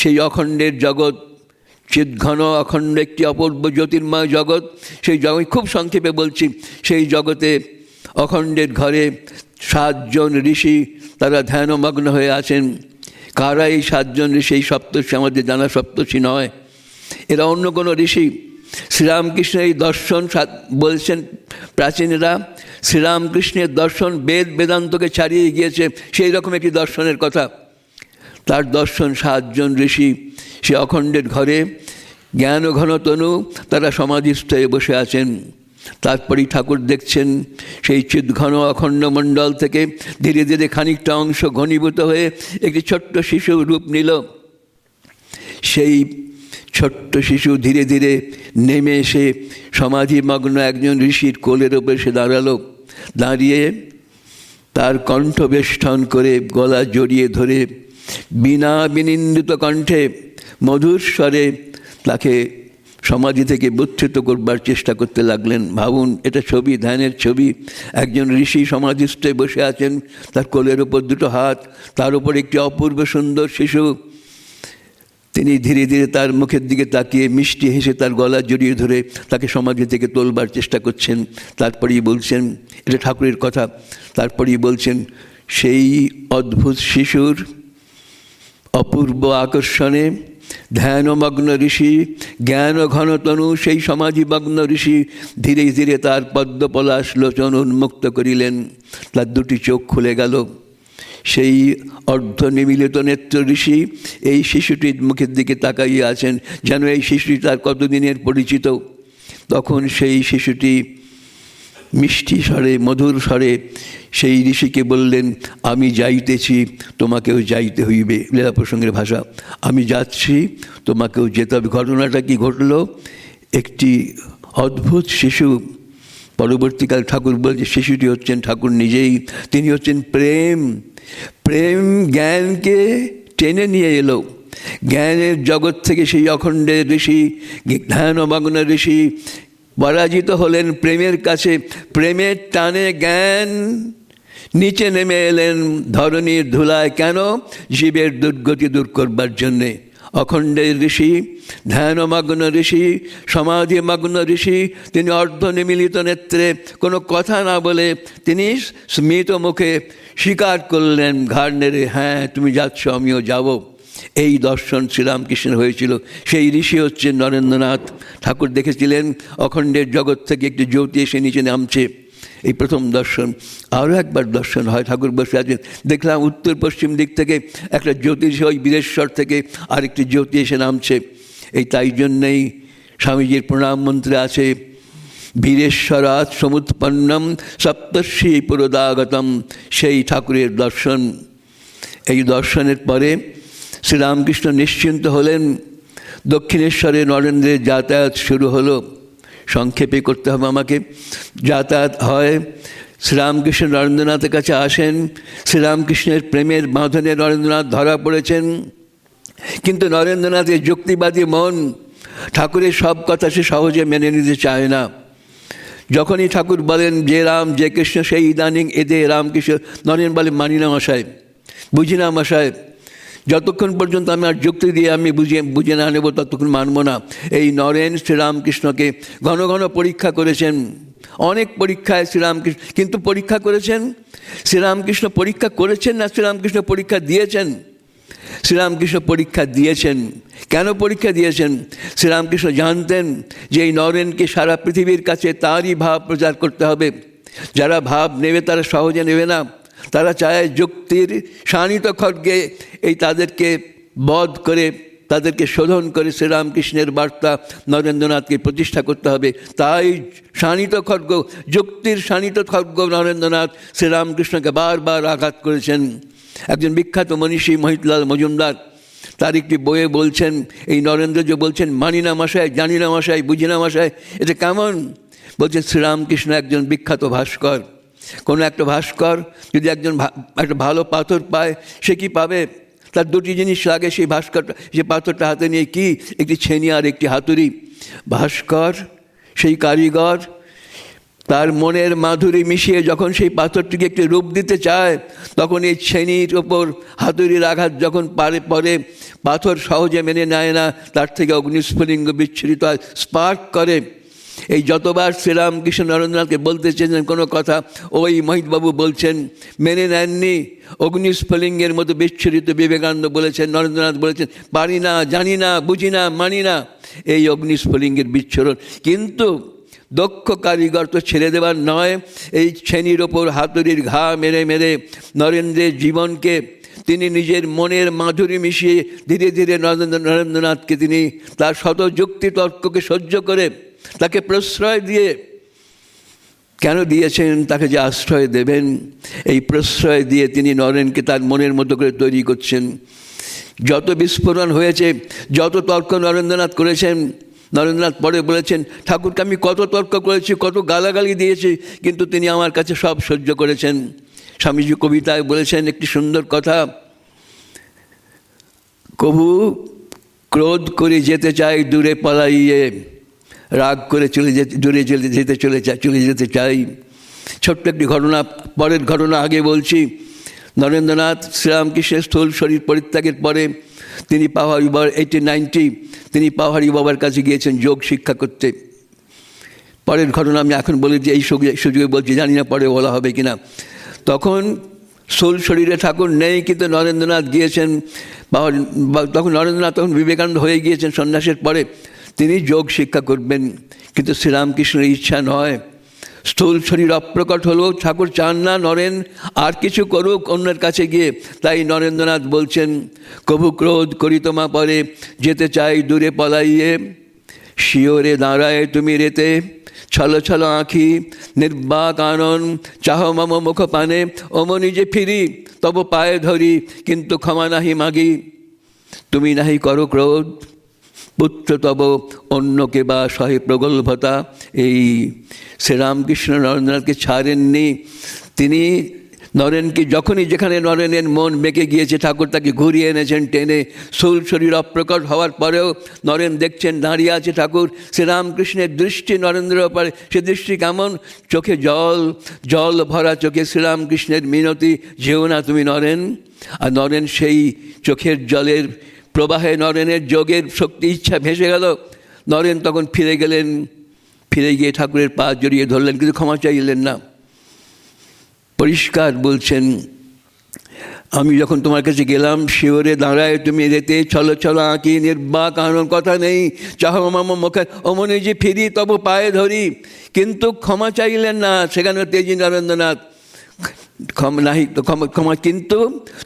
Speaker 2: সেই অখণ্ডের জগৎ, চিৎঘন অখণ্ড একটি অপূর্ব জ্যোতির্ময় জগৎ। সেই জগৎ খুব সংক্ষেপে বলছি, সেই জগতে অখণ্ডের ঘরে 7 জন ঋষি তারা ধ্যানমগ্ন হয়ে আছেন। কারা এই 7 জন ঋষি? এই সপ্তর্ষি আমাদের জানা সপ্তর্ষি নয়, এরা অন্য কোনো ঋষি। শ্রীরামকৃষ্ণের এই দর্শন বলছেন প্রাচীনরা, শ্রীরামকৃষ্ণের দর্শন বেদ বেদান্তকে ছাড়িয়ে গিয়েছে, সেই রকম একটি দর্শনের কথা। তার দর্শন 7 জন ঋষি সে অখণ্ডের ঘরে জ্ঞান ঘন তনু, তারা সমাধিস্থ হয়ে বসে আছেন। তারপরেই ঠাকুর দেখছেন সেই চিৎঘন অখণ্ড মণ্ডল থেকে ধীরে ধীরে খানিকটা অংশ ঘনীভূত হয়ে একটি ছোট্ট শিশু রূপ নিল। সেই ছোট্ট শিশু ধীরে ধীরে নেমে এসে সমাধিমগ্ন একজন ঋষির কোলের ওপর এসে দাঁড়ালো। দাঁড়িয়ে তার কণ্ঠ বেষ্টন করে গলা জড়িয়ে ধরে বিনা বিনিন্দিত কণ্ঠে মধুর স্বরে তাকে সমাধি থেকে বুচ্ছিত করবার চেষ্টা করতে লাগলেন। ভাবুন, এটা ছবি, ধ্যানের ছবি। একজন ঋষি সমাধিস্থ বসে আছেন, তার কোলের ওপর 2 হাত, তার উপর একটি অপূর্ব সুন্দর শিশু। তিনি ধীরে ধীরে তার মুখের দিকে তাকিয়ে মিষ্টি হেসে তার গলা জড়িয়ে ধরে তাকে সমাধি থেকে তোলবার চেষ্টা করছেন। তারপরেই বলছেন, এটা ঠাকুরের কথা, তারপরেই বলছেন সেই অদ্ভুত শিশুর অপূর্ব আকর্ষণে ধ্যানমগ্ন ঋষি, জ্ঞান ঘনতনু সেই সমাধিমগ্ন ঋষি ধীরে ধীরে তার পদ্মপলাশ লোচন উন্মুক্ত করিলেন। তার 2টি চোখ খুলে গেল। সেই অর্ধ নিমিলিত নেত্র ঋষি এই শিশুটির মুখের দিকে তাকাইয়ে আছেন, যেন এই শিশুটি তার কতদিনের পরিচিত। তখন সেই শিশুটি মিষ্টি স্বরে, মধুর স্বরে সেই ঋষিকে বললেন, আমি যাইতেছি, তোমাকেও যাইতে হইবে। লীলা প্রসঙ্গের ভাষা, আমি যাচ্ছি, তোমাকেও যেতে হবে। ঘটনাটা কি ঘটল? একটি অদ্ভুত শিশু, পরবর্তীকাল ঠাকুর বলছে শিশুটি হচ্ছেন ঠাকুর নিজেই। তিনি হচ্ছেন প্রেম। প্রেম জ্ঞানকে টেনে নিয়ে এলো। জ্ঞানের জগৎ থেকে সেই অখণ্ডের ঋষি, ধ্যানমগ্ন ঋষি পরাজিত হলেন প্রেমের কাছে। প্রেমের টানে জ্ঞান নিচে নেমে এলেন ধরণীর ধুলায়। কেন? জীবের দুর্গতি দূর করবার জন্যে। অখণ্ডের ঋষি, ধ্যানমগ্ন ঋষি, সমাধিমগ্ন ঋষি, তিনি অর্ধ নিমিলিত নেত্রে কোনো কথা না বলে তিনি স্মিত মুখে স্বীকার করলেন, ঘাড় নেড়ে, হ্যাঁ তুমি যাচ্ছ, আমিও যাব। এই দর্শন শ্রীরামকৃষ্ণের হয়েছিল। সেই ঋষি হচ্ছেন নরেন্দ্রনাথ। ঠাকুর দেখেছিলেন অখণ্ডের জগৎ থেকে একটি জ্যোতি এসে নিচে নামছে, এই প্রথম দর্শন। আরও একবার দর্শন হয়, ঠাকুর বসে আছেন, দেখলাম উত্তর পশ্চিম দিক থেকে একটা জ্যোতি, ওই বীরেশ্বর থেকে আরেকটি জ্যোতি এসে নামছে। এই তাই জন্যেই স্বামীজির প্রণাম মন্ত্রে আছে, বীরেশ্বরাৎ সমুৎপন্নম সপ্তর্ষি পুরোদাগতম। সেই ঠাকুরের দর্শন। এই দর্শনের পরে শ্রীরামকৃষ্ণ নিশ্চিন্ত হলেন। দক্ষিণেশ্বরে নরেন্দ্রের যাতায়াত শুরু হলো। সংক্ষেপে করতে হবে আমাকে। যাতায়াত হয়, শ্রীরামকৃষ্ণ নরেন্দ্রনাথের কাছে আসেন। শ্রীরামকৃষ্ণের প্রেমের বাঁধনে নরেন্দ্রনাথ ধরা পড়েছেন, কিন্তু নরেন্দ্রনাথের যুক্তিবাদী মন ঠাকুরের সব কথা সে সহজে মেনে নিতে চায় না। যখনই ঠাকুর বলেন যে রাম যে কৃষ্ণ সেই ইদানিং এদে রামকৃষ্ণ, নরেন বলে মানি না মশাই, বুঝি না মশাই, যতক্ষণ পর্যন্ত আমি আর যুক্তি দিয়ে আমি বুঝে না নেব ততক্ষণ মানব না। এই নরেন শ্রীরামকৃষ্ণকে ঘন ঘন পরীক্ষা করেছেন, অনেক পরীক্ষায় শ্রীরামকৃষ্ণ, কিন্তু পরীক্ষা করেছেন, শ্রীরামকৃষ্ণ পরীক্ষা করেছেন না শ্রীরামকৃষ্ণ পরীক্ষা দিয়েছেন? শ্রীরামকৃষ্ণ পরীক্ষা দিয়েছেন। কেন পরীক্ষা দিয়েছেন? শ্রীরামকৃষ্ণ জানতেন যে এই নরেনকে সারা পৃথিবীর কাছে তারই ভাব প্রচার করতে হবে। যারা ভাব নেবে তারা সহজে নেবে না, তারা চায় যুক্তির শানিত খড়গে এই তাদেরকে বধ করে, তাদেরকে শোধন করে শ্রীরামকৃষ্ণের বার্তা নরেন্দ্রনাথকে প্রতিষ্ঠা করতে হবে। তাই শানিত খড়গ, যুক্তির শানিত খড়গ নরেন্দ্রনাথ শ্রীরামকৃষ্ণকে বারবার আঘাত করেছেন। একজন বিখ্যাত মনীষী মহিতলাল মজুমদার তার একটি বইয়ে বলছেন, এই নরেন্দ্র যে বলছেন মানি না মশাই, জানি না মশাই, বুঝি না মশাই, এটা কেমন? বলছেন শ্রীরামকৃষ্ণ একজন বিখ্যাত ভাস্কর। কোনো একটা ভাস্কর যদি একটা ভালো পাথর পায়, সে কি পাবে? তার 2টি জিনিস লাগে সেই ভাস্করটা, সে পাথরটা হাতে নিয়ে, কি? একটি ছেনি আর একটি হাতুড়ি। ভাস্কর সেই কারিগর তার মনের মাধুরী মিশিয়ে যখন সেই পাথরটিকে একটি রূপ দিতে চায়, তখন এই ছেনির ওপর হাতুড়ির আঘাত যখন পরে, পাথর সহজে মেনে নেয় না, তার থেকে অগ্নিস্ফুলিঙ্গ বিচ্ছুরিত হয়, স্পার্ক করে। এই যতবার শ্রীরামকৃষ্ণ নরেন্দ্রনাথকে বলতে চেয়েছেন কোনো কথা, ওই মহিতবাবু বলছেন মেনে নেননি। অগ্নিস্ফুলিঙ্গের মতো বিচ্ছুরিত বিবেকানন্দ বলেছেন, নরেন্দ্রনাথ বলেছেন পারি না, জানি না, বুঝি না, মানি না, এই অগ্নিস্ফুলিঙ্গের বিচ্ছুরণ। কিন্তু দক্ষ কারিগর তো ছেড়ে দেবার নয়, এই ছেনির ওপর হাতুড়ির ঘা মেরে মেরে নরেন্দ্রের জীবনকে তিনি নিজের মনের মাধুরী মিশিয়ে ধীরে ধীরে নরেন্দ্রনাথকে তিনি তার শত যুক্তি তর্ককে সহ্য করে তাকে প্রশ্রয় দিয়ে, কেন দিয়েছেন, তাকে যে আশ্রয় দেবেন, এই প্রশ্রয় দিয়ে তিনি নরেনকে তার মনের মতো করে তৈরি করছেন। যত বিস্ফোরণ হয়েছে, যত তর্ক নরেন্দ্রনাথ করেছেন, নরেন্দ্রনাথ পরে বলেছেন ঠাকুরকে আমি কত তর্ক করেছি, কত গালাগালি দিয়েছি, কিন্তু তিনি আমার কাছে সব সহ্য করেছেন। স্বামীজি কবিতায় বলেছেন একটি সুন্দর কথা, কবু ক্রোধ করে যেতে চাই দূরে পালাইয়ে, রাগ করে দূরে চলে যেতে চাই। ছোট্ট একটি ঘটনা, পরের ঘটনা আগে বলছি। নরেন্দ্রনাথ শ্রীরামকৃষ্ণের স্থূল শরীর পরিত্যাগের পরে তিনি পাহাড়ি বাবার 1890 তিনি পাহাড়ি বাবার কাছে গিয়েছেন যোগ শিক্ষা করতে। পরের ঘটনা আমি এখন বলি যে এই সুযোগে বলছি, জানি না পরে বলা হবে কিনা। তখন স্থূল শরীরে ঠাকুর নেই, কিন্তু নরেন্দ্রনাথ গিয়েছেন তখন নরেন্দ্রনাথ তখন বিবেকানন্দ হয়ে গিয়েছেন সন্ন্যাসের পরে, তিনি যোগ শিক্ষা করবেন। কিন্তু শ্রীরামকৃষ্ণের ইচ্ছা নয়, স্থূল শরীর অপ্রকট হলেও ঠাকুর চান না নরেন আর কিছু করুক অন্যের কাছে গিয়ে। তাই নরেন্দ্রনাথ বলছেন কবু ক্রোধ করি তোমা পরে, যেতে চাই দূরে পলাইয়ে, শিওরে দাঁড়ায় তুমি রেতে, ছলো ছলো আঁখি নির্বাক আনন, চাহ মম মুখ পানে, অমনি যে ফিরি তব পায়ে ধরি, কিন্তু ক্ষমা নাহি মাগি, তুমি নাহি করো ক্রোধ, পুত্র তব অন্যকে বা সহে প্রগল্ভতা। এই শ্রীরামকৃষ্ণ নরেন্দ্রনাথকে ছাড়েননি। তিনি নরেনকে যখনই যেখানে নরেনের মন বেঁকে গিয়েছে ঠাকুর তাকে ঘুরিয়ে এনেছেন টেনে। স্থূল শরীর অপ্রকট হওয়ার পরেও নরেন দেখছেন দাঁড়িয়ে আছে ঠাকুর, শ্রীরামকৃষ্ণের দৃষ্টি নরেন্দ্রের ওপরে, সে দৃষ্টি কেমন, চোখে জল ভরা চোখে শ্রীরামকৃষ্ণের মিনতি, যেও না তুমি নরেন। আর নরেন সেই চোখের জলের প্রবাহে নরেনের যোগের শক্তি ইচ্ছা ভেসে গেল। নরেন তখন ফিরে গেলেন, ফিরে গিয়ে ঠাকুরের পা জড়িয়ে ধরলেন, কিন্তু ক্ষমা চাইলেন না। পরিষ্কার বলছেন আমি যখন তোমার কাছে গেলাম, শিওরে দাঁড়ায় তুমি রেতে, ছলো ছলো আঁকি নির্বাক আনন, কথা নেই, চাহ মাম মুখে, অমনি যে ফিরি তব পায়ে ধরি, কিন্তু ক্ষমা চাইলেন না। সেখানে তেজি নরেন্দ্রনাথ ক্ষমা, কিন্তু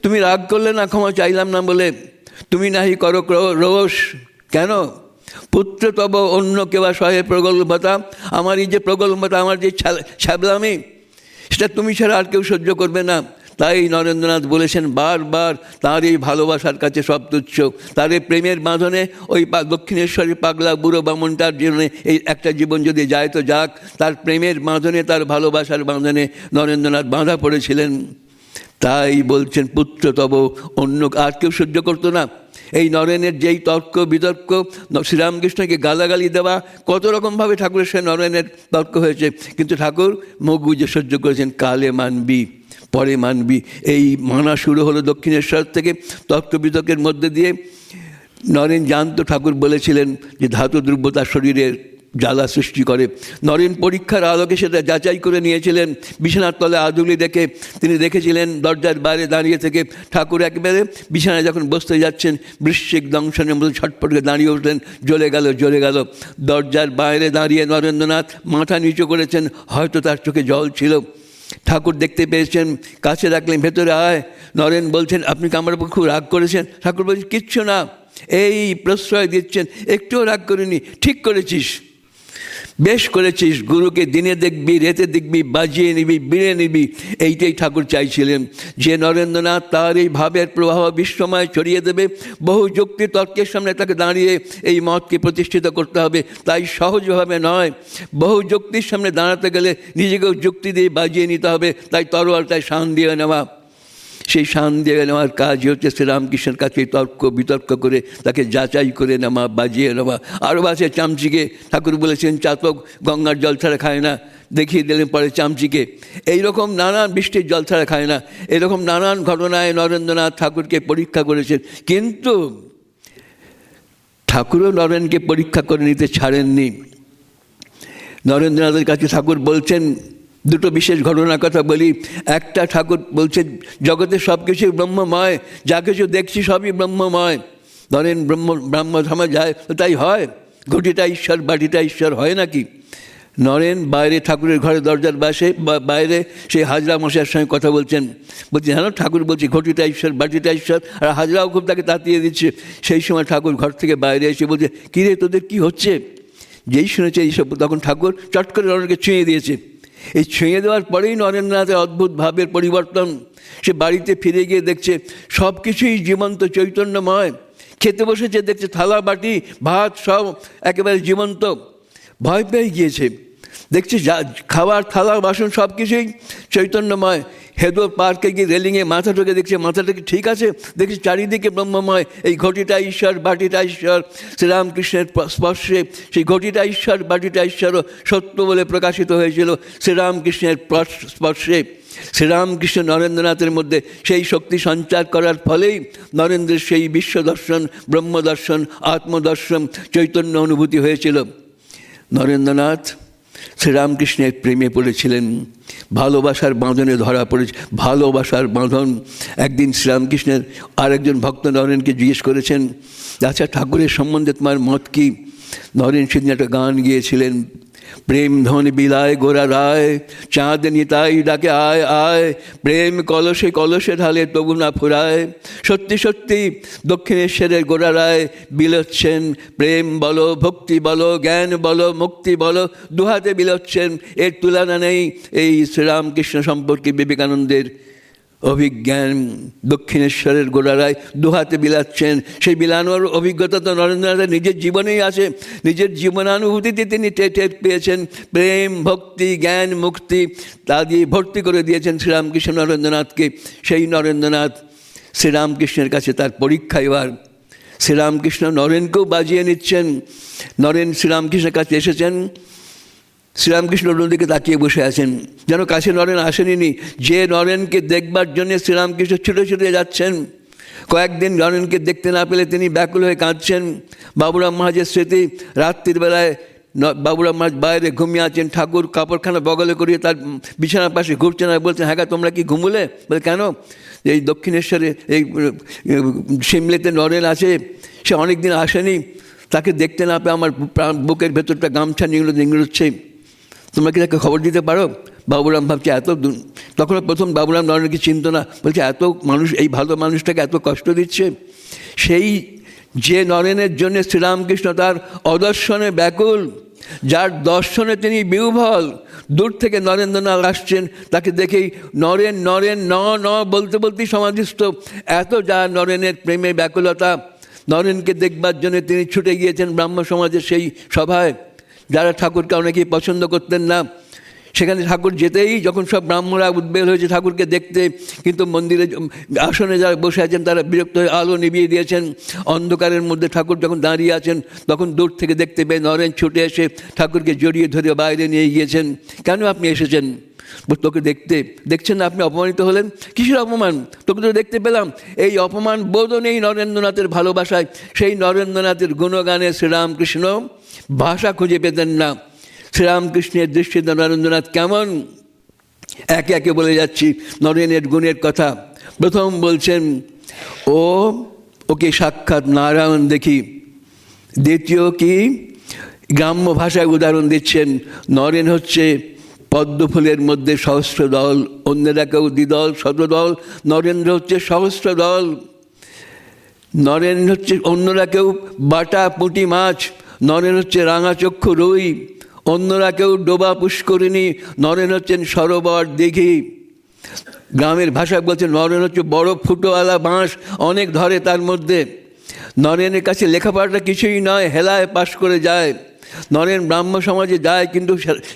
Speaker 2: তুমি রাগ করলে না ক্ষমা চাইলাম না বলে, তুমি নাহি করো রোষ, কেন, পুত্র তব অন্য কেবা সহে প্রগল্ভতা, আমার এই যে প্রগল্ভতা, আমার যে ছ্যাবলামি, সেটা তুমি ছাড়া আর কেউ সহ্য করবে না। তাই নরেন্দ্রনাথ বলেছেন বারবার, তাঁর এই ভালোবাসার কাছে সব তুচ্ছ, তার এই প্রেমের বাঁধনে ওই দক্ষিণেশ্বরী পাগলা বুড়ো বামনটার জন্য এই একটা জীবন যদি যায় তো যাক, তার প্রেমের বাঁধনে, তার ভালোবাসার বাঁধনে নরেন্দ্রনাথ বাঁধা পড়েছিলেন। তাই বলছেন পুত্র তব অন্য, আর কেউ সহ্য করতো না। এই নরেনের যেই তর্ক বিতর্ক, শ্রীরামকৃষ্ণকে গালাগালি দেওয়া, কত রকমভাবে ঠাকুরের সে নরেনের তর্ক হয়েছে, কিন্তু ঠাকুর মুখ বুঝে সহ্য করেছেন। কালে মানবি পরে মানবি, এই মানা শুরু হলো দক্ষিণেশ্বর থেকে। তর্ক বিতর্কের মধ্যে দিয়ে নরেন জানতো, ঠাকুর বলেছিলেন যে ধাতু দ্রব্য তার শরীরের জ্বালা সৃষ্টি করে। নরেন পরীক্ষার আলোকে সেটা যাচাই করে নিয়েছিলেন। বিছানার তলে আদুলি দেখে তিনি দেখেছিলেন দরজার বাইরে দাঁড়িয়ে থেকে ঠাকুর একেবারে বিছানায় যখন বসতে যাচ্ছেন বৃশ্চিক দংশনের মতো ছটপট করে দাঁড়িয়ে উঠলেন, জ্বলে গেল। দরজার বাইরে দাঁড়িয়ে নরেন্দ্রনাথ মাথা নিচু করেছেন, হয়তো তার চোখে জল ছিল। ঠাকুর দেখতে পেয়েছেন, কাছে রাখলেন, ভেতরে আয়। নরেন বলছেন আপনি কি আমার উপর খুব রাগ করেছেন? ঠাকুর বলছেন কিচ্ছু না, এই প্রশ্রয় দিচ্ছেন, একটুও রাগ করিনি, ঠিক করেছিস, বেশ করেছিস, গুরুকে দিনে দেখবি, রেতে দেখবি, বাজিয়ে নিবি, বিড়ে নিবি। এইটাই ঠাকুর চাইছিলেন, যে নরেন্দ্রনাথ তার এই ভাবের প্রভাব বিশ্বময় ছড়িয়ে দেবে। বহু যুক্তি তর্কের সামনে তাকে দাঁড়িয়ে এই মতকে প্রতিষ্ঠিত করতে হবে, তাই সহজভাবে নয়। বহু যুক্তির সামনে দাঁড়াতে গেলে নিজেকেও যুক্তি দিয়ে বাজিয়ে নিতে হবে, তাই তরোয়ালটায় শান দিয়ে নেওয়া। সেই শান দিয়ে নেওয়ার কাজই হচ্ছে শ্রীরামকৃষ্ণের কাছে তর্ক বিতর্ক করে তাকে যাচাই করে নেওয়া, বাজিয়ে নেওয়া। আরও আছে চামচিকে, ঠাকুর বলেছেন চাতক গঙ্গার জল ছাড়া খায় না, দেখিয়ে দিলেন পরে চামচিকে। এইরকম নানান বৃষ্টির জল ছাড়া খায় না, এরকম নানান ঘটনায় নরেন্দ্রনাথ ঠাকুরকে পরীক্ষা করেছেন। কিন্তু ঠাকুরও নরেনকে পরীক্ষা করে নিতে ছাড়েননি। নরেন্দ্রনাথের কাছে ঠাকুর বলছেন, দুটো বিশেষ ঘটনার কথা বলি। একটা, ঠাকুর বলছেন জগতের সব কিছুই ব্রহ্মময়, যা কিছু দেখছি সবই ব্রহ্মময়। ধরেন ব্রহ্মধামে যায়, তাই হয়? ঘটিটা ঈশ্বর, বাটিটা ঈশ্বর হয় নাকি? নরেন বাইরে ঠাকুরের ঘরে দরজার বাইরে সেই হাজরা মশাইয়ের সঙ্গে কথা বলছেন, বলছি হ্যাঁ ঠাকুর বলছি ঘটিটা ঈশ্বর, বাটিটা ঈশ্বর, আর হাজরাও খুব তাকে তাতিয়ে দিচ্ছে। সেই সময় ঠাকুর ঘর থেকে বাইরে এসে বলছে, কিরে তোদের কি হচ্ছে? যেই শুনেছে এইসব, তখন ঠাকুর চট করে নরেনকে ছুঁয়ে দিয়েছে। এই ছুঁয়ে দেওয়ার পরেই নরেন্দ্রনাথের অদ্ভুত ভাবের পরিবর্তন। সে বাড়িতে ফিরে গিয়ে দেখছে সব কিছুই জীবন্ত চৈতন্যময়। খেতে বসেছে, দেখছে থালা বাটি ভাত সব একেবারে জীবন্ত। ভয় পেয়ে গিয়েছে, দেখছে যা খাবার থালা বাসন সব কিছুই চৈতন্যময়। হেদো পার্কে গিয়ে রেলিংয়ে মাথা ঢুকে দেখছে মাথাটা কি ঠিক আছে, দেখছি চারিদিকে ব্রহ্মময়। এই ঘটিটা ঈশ্বর, বাটিটা ঈশ্বর। শ্রীরামকৃষ্ণের স্পর্শে সেই ঘটিটা ঈশ্বর, বাটিটা ঈশ্বরও সত্য বলে প্রকাশিত হয়েছিল শ্রীরামকৃষ্ণের স্পর্শে। শ্রীরামকৃষ্ণ নরেন্দ্রনাথের মধ্যে সেই শক্তি সঞ্চার করার ফলেই নরেন্দ্রের সেই বিশ্বদর্শন, ব্রহ্মদর্শন, আত্মদর্শন, চৈতন্য অনুভূতি হয়েছিল। নরেন্দ্রনাথ শ্রীরামকৃষ্ণের প্রেমে পড়েছিলেন, ভালোবাসার বাঁধনে ধরা পড়েছে, ভালোবাসার বাঁধন। একদিন শ্রীরামকৃষ্ণের আরেকজন ভক্ত নরেনকে জিজ্ঞেস করেছেন, আচ্ছা ঠাকুরের সম্বন্ধে তোমার মত কী? নরেন সেদিন একটা গান গিয়েছিলেন, প্রেম ধন বিলায় গোরা রায়, চাঁদ নিতাই ডাকে আয় আয়, প্রেম কলসে কলসে ঢালে তবু না ফুরায়। সত্যি সত্যি দক্ষিণেশ্বরের গোরা রায় বিলোচ্ছেন, প্রেম বলো, ভক্তি বলো, জ্ঞান বলো, মুক্তি বলো, দুহাতে বিলোচ্ছেন। এর তুলনা নেই এই শ্রীরামকৃষ্ণ সম্পর্কে বিবেকানন্দের অভিজ্ঞান। দক্ষিণেশ্বরের গোড়ারায় দুহাতে বিলাচ্ছেন। সেই বিলানোর অভিজ্ঞতা তো নরেন্দ্রনাথের নিজের জীবনেই আছে। নিজের জীবনানুভূতিতে তিনি টের পেয়েছেন প্রেম, ভক্তি, জ্ঞান, মুক্তি, তা দিয়ে ভর্তি করে দিয়েছেন শ্রীরামকৃষ্ণ নরেন্দ্রনাথকে। সেই নরেন্দ্রনাথ শ্রীরামকৃষ্ণের কাছে তার পরীক্ষা। এবার শ্রীরামকৃষ্ণ নরেনকেও বাজিয়ে নিচ্ছেন। নরেন শ্রীরামকৃষ্ণের কাছে এসেছেন, শ্রীরামকৃষ্ণ অন্যদিকে তাকিয়ে বসে আছেন, যেন কাছে নরেন আসেনি। যে নরেনকে দেখবার জন্যে শ্রীরামকৃষ্ণ ছুটে ছুটে যাচ্ছেন। কয়েকদিন নরেনকে দেখতে না পেলে তিনি ব্যাকুল হয়ে কাঁদছেন। বাবুরাম মহারাজের স্মৃতি, রাত্রির বেলায় বাবুরাম মহারাজ বাইরে ঘুমিয়ে আছেন, ঠাকুর কাপড়খানা বগলে করিয়ে তার বিছানার পাশে ঘুরছেন আর বলছেন, হ্যাঁ তোমরা কি ঘুমুলে? বলে কেন? এই দক্ষিণেশ্বরে এই সিমলেতে নরেন আছে, সে অনেক দিন আসেনি, তাকে দেখতে না পেয়ে আমার বুকের ভেতরটা গামছা নিংড়ুচ্ছে, তোমরা কি তাকে খবর দিতে পারো? বাবুরাম ভাবছে এত, তখন প্রথম বাবুরাম নরেনকে চিনত না, বলছে এত মানুষ এই ভালো মানুষটাকে এত কষ্ট দিচ্ছে। সেই যে নরেনের জন্য শ্রীরামকৃষ্ণ তার অদর্শনে ব্যাকুল, যার দর্শনে তিনি বিহ্বল, দূর থেকে নরেন্দ্রনাথ আসছেন, তাকে দেখেই নরেন নরেন ন বলতে বলতেই সমাধিস্থ। এত যার নরেনের প্রেমে ব্যাকুলতা, নরেনকে দেখবার জন্য তিনি ছুটে গিয়েছেন ব্রাহ্ম সমাজের সেই সভায়, যারা ঠাকুরকে অনেকেই পছন্দ করতেন না। সেখানে ঠাকুর যেতেই যখন সব ব্রাহ্মণরা উদ্বেল হয়েছে ঠাকুরকে দেখতে, কিন্তু মন্দিরে আসনে যারা বসে আছেন তারা বিরক্ত হয়ে আলো নিভিয়ে দিয়েছেন। অন্ধকারের মধ্যে ঠাকুর যখন দাঁড়িয়ে আছেন, তখন দূর থেকে দেখতে পেয়ে নরেন ছুটে এসে ঠাকুরকে জড়িয়ে ধরে বাইরে নিয়ে গিয়েছেন। কেন আপনি এসেছেন? তোকে দেখছেন না আপনি অপমানিত হলেন? কিসের অপমান? তোকে তো দেখতে পেলাম। এই অপমান বোধও নেই নরেন্দ্রনাথের ভালোবাসায়। সেই নরেন্দ্রনাথের গুণগানে শ্রীরামকৃষ্ণ ভাষা খুঁজে পেতেন না। শ্রীরামকৃষ্ণের দৃষ্টিতে নরেন্দ্রনাথ কেমন, একে একে বলে যাচ্ছি নরেনের গুণের কথা। প্রথম বলছেন, ওকে সাক্ষাৎ নারায়ণ দেখি। দ্বিতীয় কি, গ্রাম্য ভাষায় উদাহরণ দিচ্ছেন, নরেন হচ্ছে পদ্মফুলের মধ্যে সহস্র দল, অন্যরা কেউ দ্বিদল শতদল, নরেন্দ্র হচ্ছে সহস্র দল। নরেন হচ্ছে অন্যরা কেউ বাটা পুঁটি মাছ, নরেন হচ্ছে রাঙাচক্ষু রুই। অন্যরা কেউ ডোবা পুষ্করিণী, নরেন হচ্ছেন সরোবর দিঘি। গ্রামের ভাষায় বলছেন নরেন হচ্ছে বড় ফুটোওয়ালা বাঁশ, অনেক ধরে তার মধ্যে। নরেনের কাছে লেখাপড়াটা কিছুই নয়, হেলায় পাশ করে যায়। নরেন ব্রাহ্ম সমাজে যায়, কিন্তু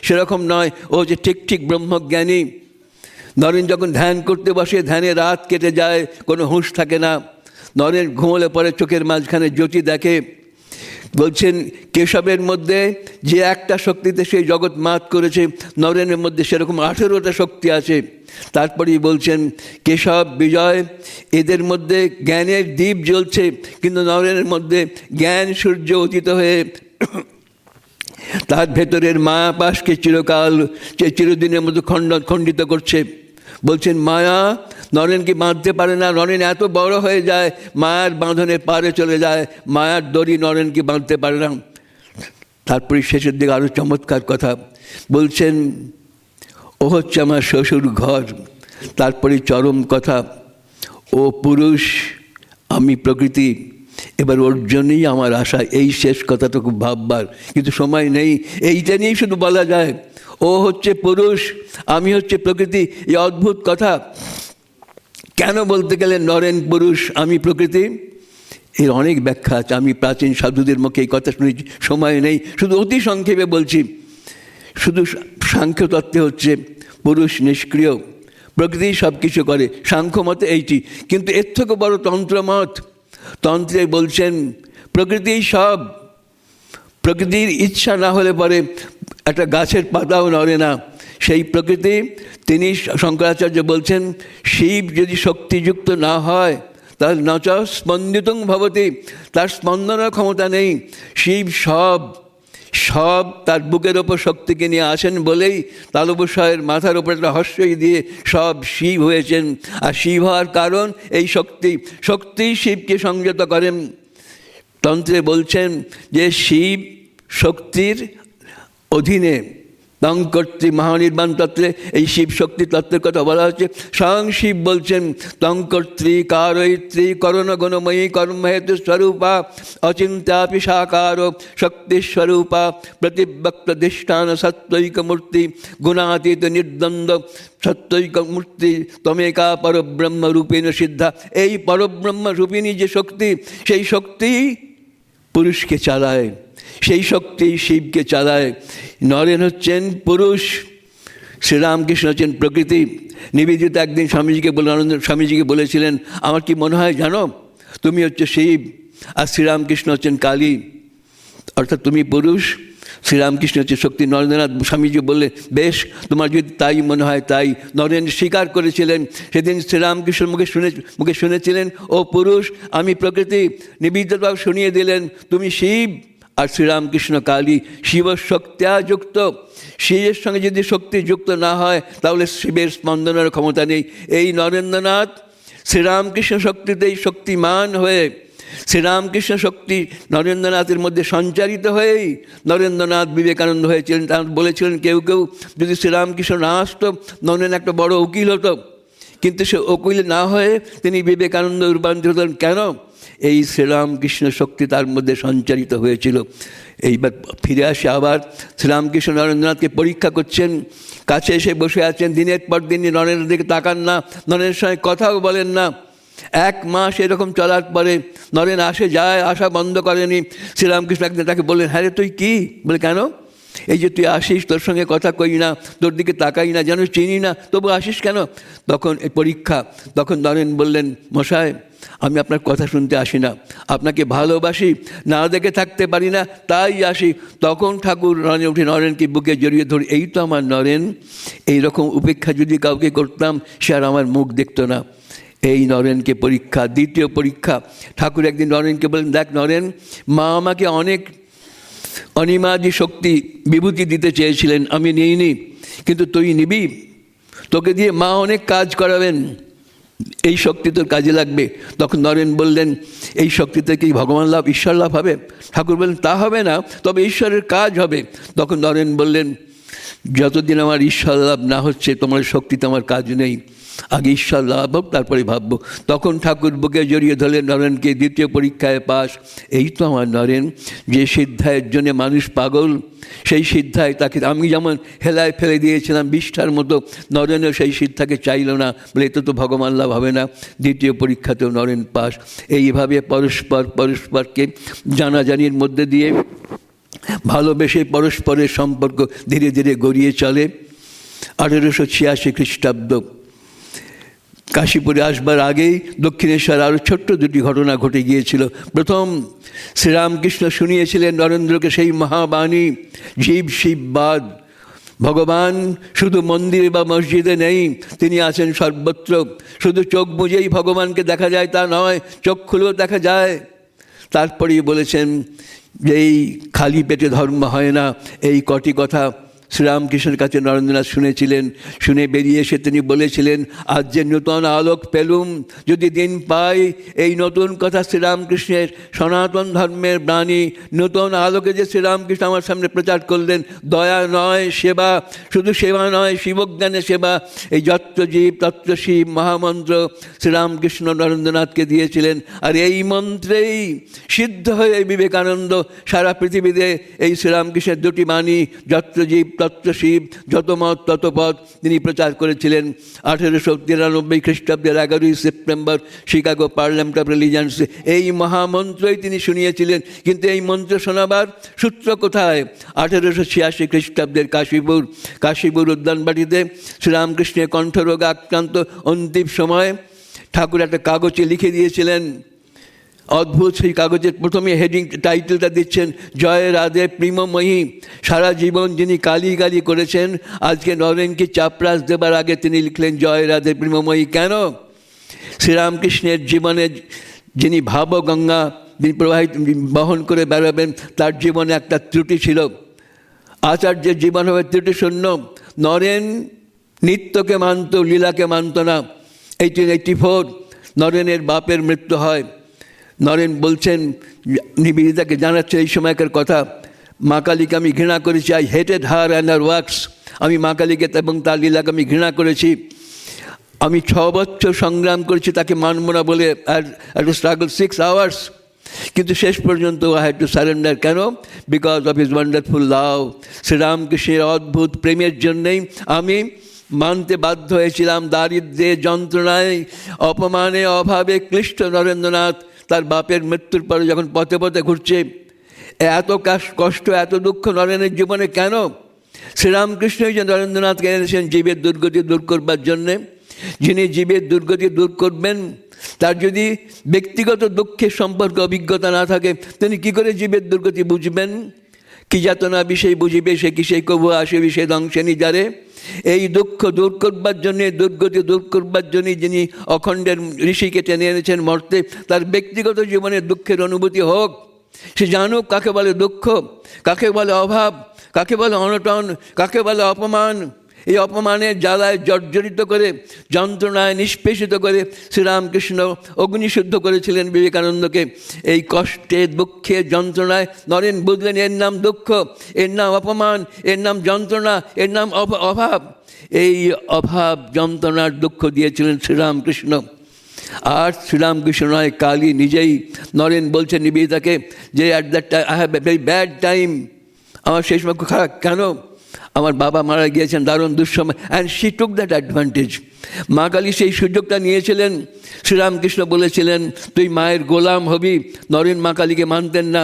Speaker 2: সেরকম নয়, ও যে ঠিক ব্রহ্মজ্ঞানী। নরেন যখন ধ্যান করতে বসে, ধ্যানে রাত কেটে যায়, কোনো হুঁশ থাকে না। নরেন ঘুমোলে পরে চোখের মাঝখানে জ্যোতি দেখে। বলছেন কেশবের মধ্যে যে একটা শক্তিতে সেই জগৎ মাত করেছে, নরেনের মধ্যে সেরকম 18টা শক্তি আছে। তারপরেই বলছেন কেশব, বিজয়, এদের মধ্যে জ্ঞানের দ্বীপ জ্বলছে, কিন্তু নরেনের মধ্যে জ্ঞান সূর্য উদিত হয়ে তার ভেতরের মায়াপাশকে চিরদিনের মতো খণ্ডিত করছে। বলছেন মায়া নরেনকে বাঁধতে পারে না, নরেন এত বড় হয়ে যায়, মায়ার বাঁধনে পারে চলে যায়, মায়ার দড়ি নরেনকে বাঁধতে পারে না। তারপরে শেষের দিকে আরও চমৎকার কথা বলছেন, ও হচ্ছে আমার শ্বশুর ঘর। তারপরে চরম কথা, ও পুরুষ আমি প্রকৃতি, এবার ওর জন্যই আমার আশা। এই শেষ কথাটা খুব ভাববার, কিন্তু সময় নেই, এইটা নিয়েই শুধু বলা যায়। ও হচ্ছে পুরুষ, আমি হচ্ছে প্রকৃতি, এই অদ্ভুত কথা কেন বলতে গেলে নরেন পুরুষ আমি প্রকৃতি, এর অনেক ব্যাখ্যা আছে। আমি প্রাচীন সাধুদের মুখে এই কথা শুনেছি, সময় নেই, শুধু অতি সংক্ষেপে বলছি। শুধু সাংখ্য তত্ত্বে হচ্ছে পুরুষ নিষ্ক্রিয়, প্রকৃতি সব কিছু করে, সাংখ্য মতে এইটি। কিন্তু এর থেকে বড় তন্ত্রমত, তন্ত্রে বলছেন প্রকৃতি সব, প্রকৃতির ইচ্ছা না হলে পরে একটা গাছের পাতাও নড়ে না। সেই প্রকৃতি, তিনি শঙ্করাচার্য বলছেন শিব যদি শক্তিযুক্ত না হয় তাহলে নচ স্পন্দিতং ভবতি, তার স্পন্দনের ক্ষমতা নেই। শিব সব সব তার বুকের ওপর শক্তিকে নিয়ে আসেন বলেই তালবস্বরের মাথার ওপর একটা হর্ষই দিয়ে সব শিব হয়েছেন। আর শিব হওয়ার কারণ এই শক্তি, শক্তি শিবকে সংযত করেন। তন্ত্রে বলছেন যে শিব শক্তির অধীনে, তং কর্তৃ মহানির্বাণ তত্ত্বে এই শিব শক্তি তত্ত্বের কথা বলা হচ্ছে। স্বয়ং শিব বলছেন তং কর্তৃ কারয়িত্রী করণ গুণময়ী কর্মহেতু স্বরূপা অচিন্তাপি সাকার শক্তিস্বরূপা প্রতিব্যক্তধিষ্ঠান সত্ত্বৈক মূর্তি গুণাতীত নির্দ্বন্দ্ব সত্ত্বৈক মূর্তি তমেকা পরব্রহ্ম রূপেণ সিদ্ধা। এই পরব্রহ্ম রূপিণী যে শক্তি, সেই শক্তি পুরুষকে চালায়, সেই শক্তি শিবকে চালায়। নরেন হচ্ছেন পুরুষ, শ্রীরামকৃষ্ণ হচ্ছেন প্রকৃতি। নিবেদিত একদিন স্বামীজিকে বলেছিলেন, আমার কি মনে হয় জানো, তুমি হচ্ছে শিব আর শ্রীরামকৃষ্ণ হচ্ছেন কালী, অর্থাৎ তুমি পুরুষ, শ্রীরামকৃষ্ণ হচ্ছে শক্তি। নরেন্দ্রনাথ স্বামীজি বললেন, বেশ, তোমার যদি তাই মনে হয় তাই। নরেন স্বীকার করেছিলেন। সেদিন শ্রীরামকৃষ্ণের মুখে শুনেছিলেন ও পুরুষ আমি প্রকৃতি। নিবেদিতবাবু শুনিয়ে দিলেন তুমি শিব আর শ্রীরামকৃষ্ণ কালী। শিব শক্তিয়া যুক্ত, শিবের সঙ্গে যদি শক্তি যুক্ত না হয় তাহলে শিবের স্পন্দনের ক্ষমতা নেই। এই নরেন্দ্রনাথ শ্রীরামকৃষ্ণ শক্তিতেই শক্তিমান হয়ে, শ্রীরামকৃষ্ণ শক্তি নরেন্দ্রনাথের মধ্যে সঞ্চারিত হয়েই নরেন্দ্রনাথ বিবেকানন্দ হয়েছিলেন। তার বলেছিলেন কেউ কেউ যদি শ্রীরামকৃষ্ণ না আসতো নরেন একটা বড় উকিল হতো, কিন্তু সে উকিল না হয়ে তিনি বিবেকানন্দ রূপান্তরিত হলেন। কেন? এই শ্রীরামকৃষ্ণ শক্তি তার মধ্যে সঞ্চারিত হয়েছিল। এইবার ফিরে আসে, আবার শ্রীরামকৃষ্ণ নরেন্দ্রনাথকে পরীক্ষা করছেন, কাছে এসে বসে আছেন, দিনের পর দিন নরেনের দিকে তাকান না, নরেনের সঙ্গে কথাও বলেন না। 1 মাস এরকম চলার পরে নরেন আসে যায়, আসা বন্ধ করেনি। শ্রীরামকৃষ্ণ একদিন তাকে বললেন, হ্যাঁ রে তুই কী? বলে কেন? এই যে তুই আসিস, তোর সঙ্গে কথা কই না, তোর দিকে তাকাই না, যেন চিনি না, তবু আসিস কেন? তখন এই পরীক্ষা, তখন নরেন বললেন, মশাই আমি আপনার কথা শুনতে আসি না, আপনাকে ভালোবাসি, না দেখে থাকতে পারি না, তাই আসি। তখন ঠাকুর নরেন উঠে নরেনকে বুকে জড়িয়ে ধরে, এই তো আমার নরেন। এইরকম উপেক্ষা যদি কাউকে করতাম সে আর আমার মুখ দেখতো না। এই নরেনকে পরীক্ষা, দ্বিতীয় পরীক্ষা। ঠাকুর একদিন নরেনকে বলেন, দেখ নরেন, মা আমাকে অনেক অনিমাদি শক্তি বিভূতি দিতে চেয়েছিলেন, আমি নিইনি, কিন্তু তুই নিবি, তোকে দিয়ে মা অনেক কাজ করাবেন, এই শক্তি তোর কাজে লাগবে। তখন নরেন বললেন, এই শক্তিতে কি ভগবান লাভ, ঈশ্বর লাভ হবে? ঠাকুর বললেন, তা হবে না, তবে ঈশ্বরের কাজ হবে। তখন নরেন বললেন, যতদিন আমার ঈশ্বর লাভ না হচ্ছে তোমার শক্তিতে আমার কাজ নেই, আগে ঈশ্বর লাভ হোক তারপরে ভাববো। তখন ঠাকুর বুকে জড়িয়ে ধরলেন নরেনকে, দ্বিতীয় পরীক্ষায় পাস। এই তো আমার নরেন, যে সিদ্ধায়ের জন্যে মানুষ পাগল, সেই সিদ্ধায় তাকে আমি যেমন হেলায় ফেলে দিয়েছিলাম বিষ্ঠার মতো, নরেনও সেই সিদ্ধাকে চাইল না, বলে এত তো ভগবান লাভ হবে না। দ্বিতীয় পরীক্ষাতেও নরেন পাস। এইভাবে পরস্পরকে জানাজানির মধ্যে দিয়ে ভালোবেসে পরস্পরের সম্পর্ক ধীরে ধীরে গড়িয়ে চলে। 1886 খ্রিস্টাব্দ, কাশীপুরে আসবার আগেই দক্ষিণেশ্বর আরও ছোট্ট 2টি ঘটনা ঘটে গিয়েছিল। প্রথম, শ্রীরামকৃষ্ণ শুনিয়েছিলেন নরেন্দ্রকে সেই মহাবাণী, জীব শিববাদ। ভগবান শুধু মন্দিরে বা মসজিদে নেই, তিনি আছেন সর্বত্র। শুধু চোখ বুঝেই ভগবানকে দেখা যায় তা নয়, চোখ খুলেও দেখা যায়। তারপরেই বলেছেন যে এই খালি পেটে ধর্ম হয় না, এই কটি কথা শ্রীরামকৃষ্ণের কাছে নরেন্দ্রনাথ শুনেছিলেন। শুনে বেরিয়ে এসে তিনি বলেছিলেন, আজ যে নূতন আলোক পেলুম, যদি দিন পাই এই নতুন কথা শ্রীরামকৃষ্ণের সনাতন ধর্মের বাণী, নতুন আলোকে যে শ্রীরামকৃষ্ণ আমার সামনে প্রচার করলেন, দয়া নয় সেবা, শুধু সেবা নয় শিবজ্ঞানে সেবা, এই যত্রজীব তত্ত্বশিব মহামন্ত্র শ্রীরামকৃষ্ণ নরেন্দ্রনাথকে দিয়েছিলেন। আর এই মন্ত্রেই সিদ্ধ হয়ে বিবেকানন্দ সারা পৃথিবীতে এই শ্রীরামকৃষ্ণের দুটি বাণী যত্রজীব তত্ত্বশিব যত মত তত পথ তিনি প্রচার করেছিলেন। 1893 খ্রিস্টাব্দের 11ই সেপ্টেম্বর শিকাগো পার্লামেন্ট অফ রিলিজিয়ন্সে এই মহামন্ত্রই তিনি শুনিয়েছিলেন। কিন্তু এই মন্ত্র শোনাবার সূত্র কোথায়? 1886 খ্রিস্টাব্দের কাশীপুর উদ্যানবাটিতে শ্রীরামকৃষ্ণের কণ্ঠরোগে আক্রান্ত অন্তিম সময় ঠাকুর একটা কাগজে লিখে দিয়েছিলেন। অদ্ভুত সেই কাগজের প্রথমে হেডিং টাইটেলটা দিচ্ছেন, জয় রাধে প্রেমময়ী। সারা জীবন যিনি কালি করেছেন, আজকে নরেনকে চাপরাস দেবার আগে তিনি লিখলেন জয় রাধে প্রেমময়ী। কেন? শ্রীরামকৃষ্ণের জীবনে যিনি ভাবগঙ্গা যিনি বহন করে বেড়াবেন, তার জীবনে একটা ত্রুটি ছিল। আচার্যের জীবন হবে ত্রুটিশূন্য। নরেন নিত্যকে মানত, লীলাকে মানত না। 1884 নরেনের বাপের মৃত্যু হয়। নরেন বলছেন, নিবেদিতাকে জানাচ্ছে এই সময়কার কথা, মা কালীকে আমি ঘৃণা করেছি, I hated her and her works. আমি মা কালীকে এবং তার লীলাকে আমি ঘৃণা করেছি। আমি 6 বছর সংগ্রাম করেছি তাকে মানব না বলে, আর স্ট্রাগল 6 আওয়ার্স, কিন্তু শেষ পর্যন্ত আই হ্যাড টু সারেন্ডার। কেন? বিকজ অফ হিজ ওয়ান্ডারফুল লাভ। শ্রীরামকৃষ্ণের অদ্ভুত প্রেমের জন্যেই আমি মানতে বাধ্য হয়েছিলাম। দারিদ্র্যে, যন্ত্রণায়, অপমানে, অভাবে ক্লিষ্ট নরেন্দ্রনাথ তার বাপের মৃত্যুর পরে যখন পথে পথে ঘুরছে, এত কষ্ট এত দুঃখ নরেনের জীবনে কেন? শ্রীরামকৃষ্ণই যে নরেন্দ্রনাথকে এনেছেন জীবের দুর্গতি দূর করবার জন্যে। যিনি জীবের দুর্গতি দূর করবেন, তার যদি ব্যক্তিগত দুঃখের সম্পর্কে অভিজ্ঞতা না থাকে, তিনি কী করে জীবের দুর্গতি বুঝবেন? কি যাতনা বিষয় বুঝিবে সে কি সেই কবু আসিবি সে ধ্বংসে নিজারে। এই দুঃখ দূর করবার জন্যে, দুর্গতি দূর করবার জন্যে যিনি অখণ্ডের ঋষিকে টেনে এনেছেন মর্তে, তার ব্যক্তিগত জীবনে দুঃখের অনুভূতি হোক। সে জানুক কাকে বলে দুঃখ, কাকে বলে অভাব, কাকে বলে অনটন, কাকে বলে অপমান। এই অপমানের জ্বালায় জর্জরিত করে, যন্ত্রণায় নিষ্পেষিত করে শ্রীরামকৃষ্ণ অগ্নিশুদ্ধ করেছিলেন বিবেকানন্দকে। এই কষ্টে, দুঃখে, যন্ত্রণায় নরেন বুঝলেন এর নাম দুঃখ, এর নাম অপমান, এর নাম যন্ত্রণা, এর নাম অভাব। এই অভাব, যন্ত্রণার দুঃখ দিয়েছিলেন শ্রীরামকৃষ্ণ। আর শ্রীরামকৃষ্ণ নয়, কালী নিজেই। নরেন বলছেন নিবেদিতাকে যে at that time I have a very bad time, আমার সেই সময় খারাপ। কেন? আমার বাবা মারা গিয়েছেন দারুণ দুঃসময়। And she took that advantage. মা কালী সেই সুযোগটা নিয়েছিলেন। শ্রীরামকৃষ্ণ বলেছিলেন তুই মায়ের গোলাম হবি। নরেন মা কালীকে মানতেন না।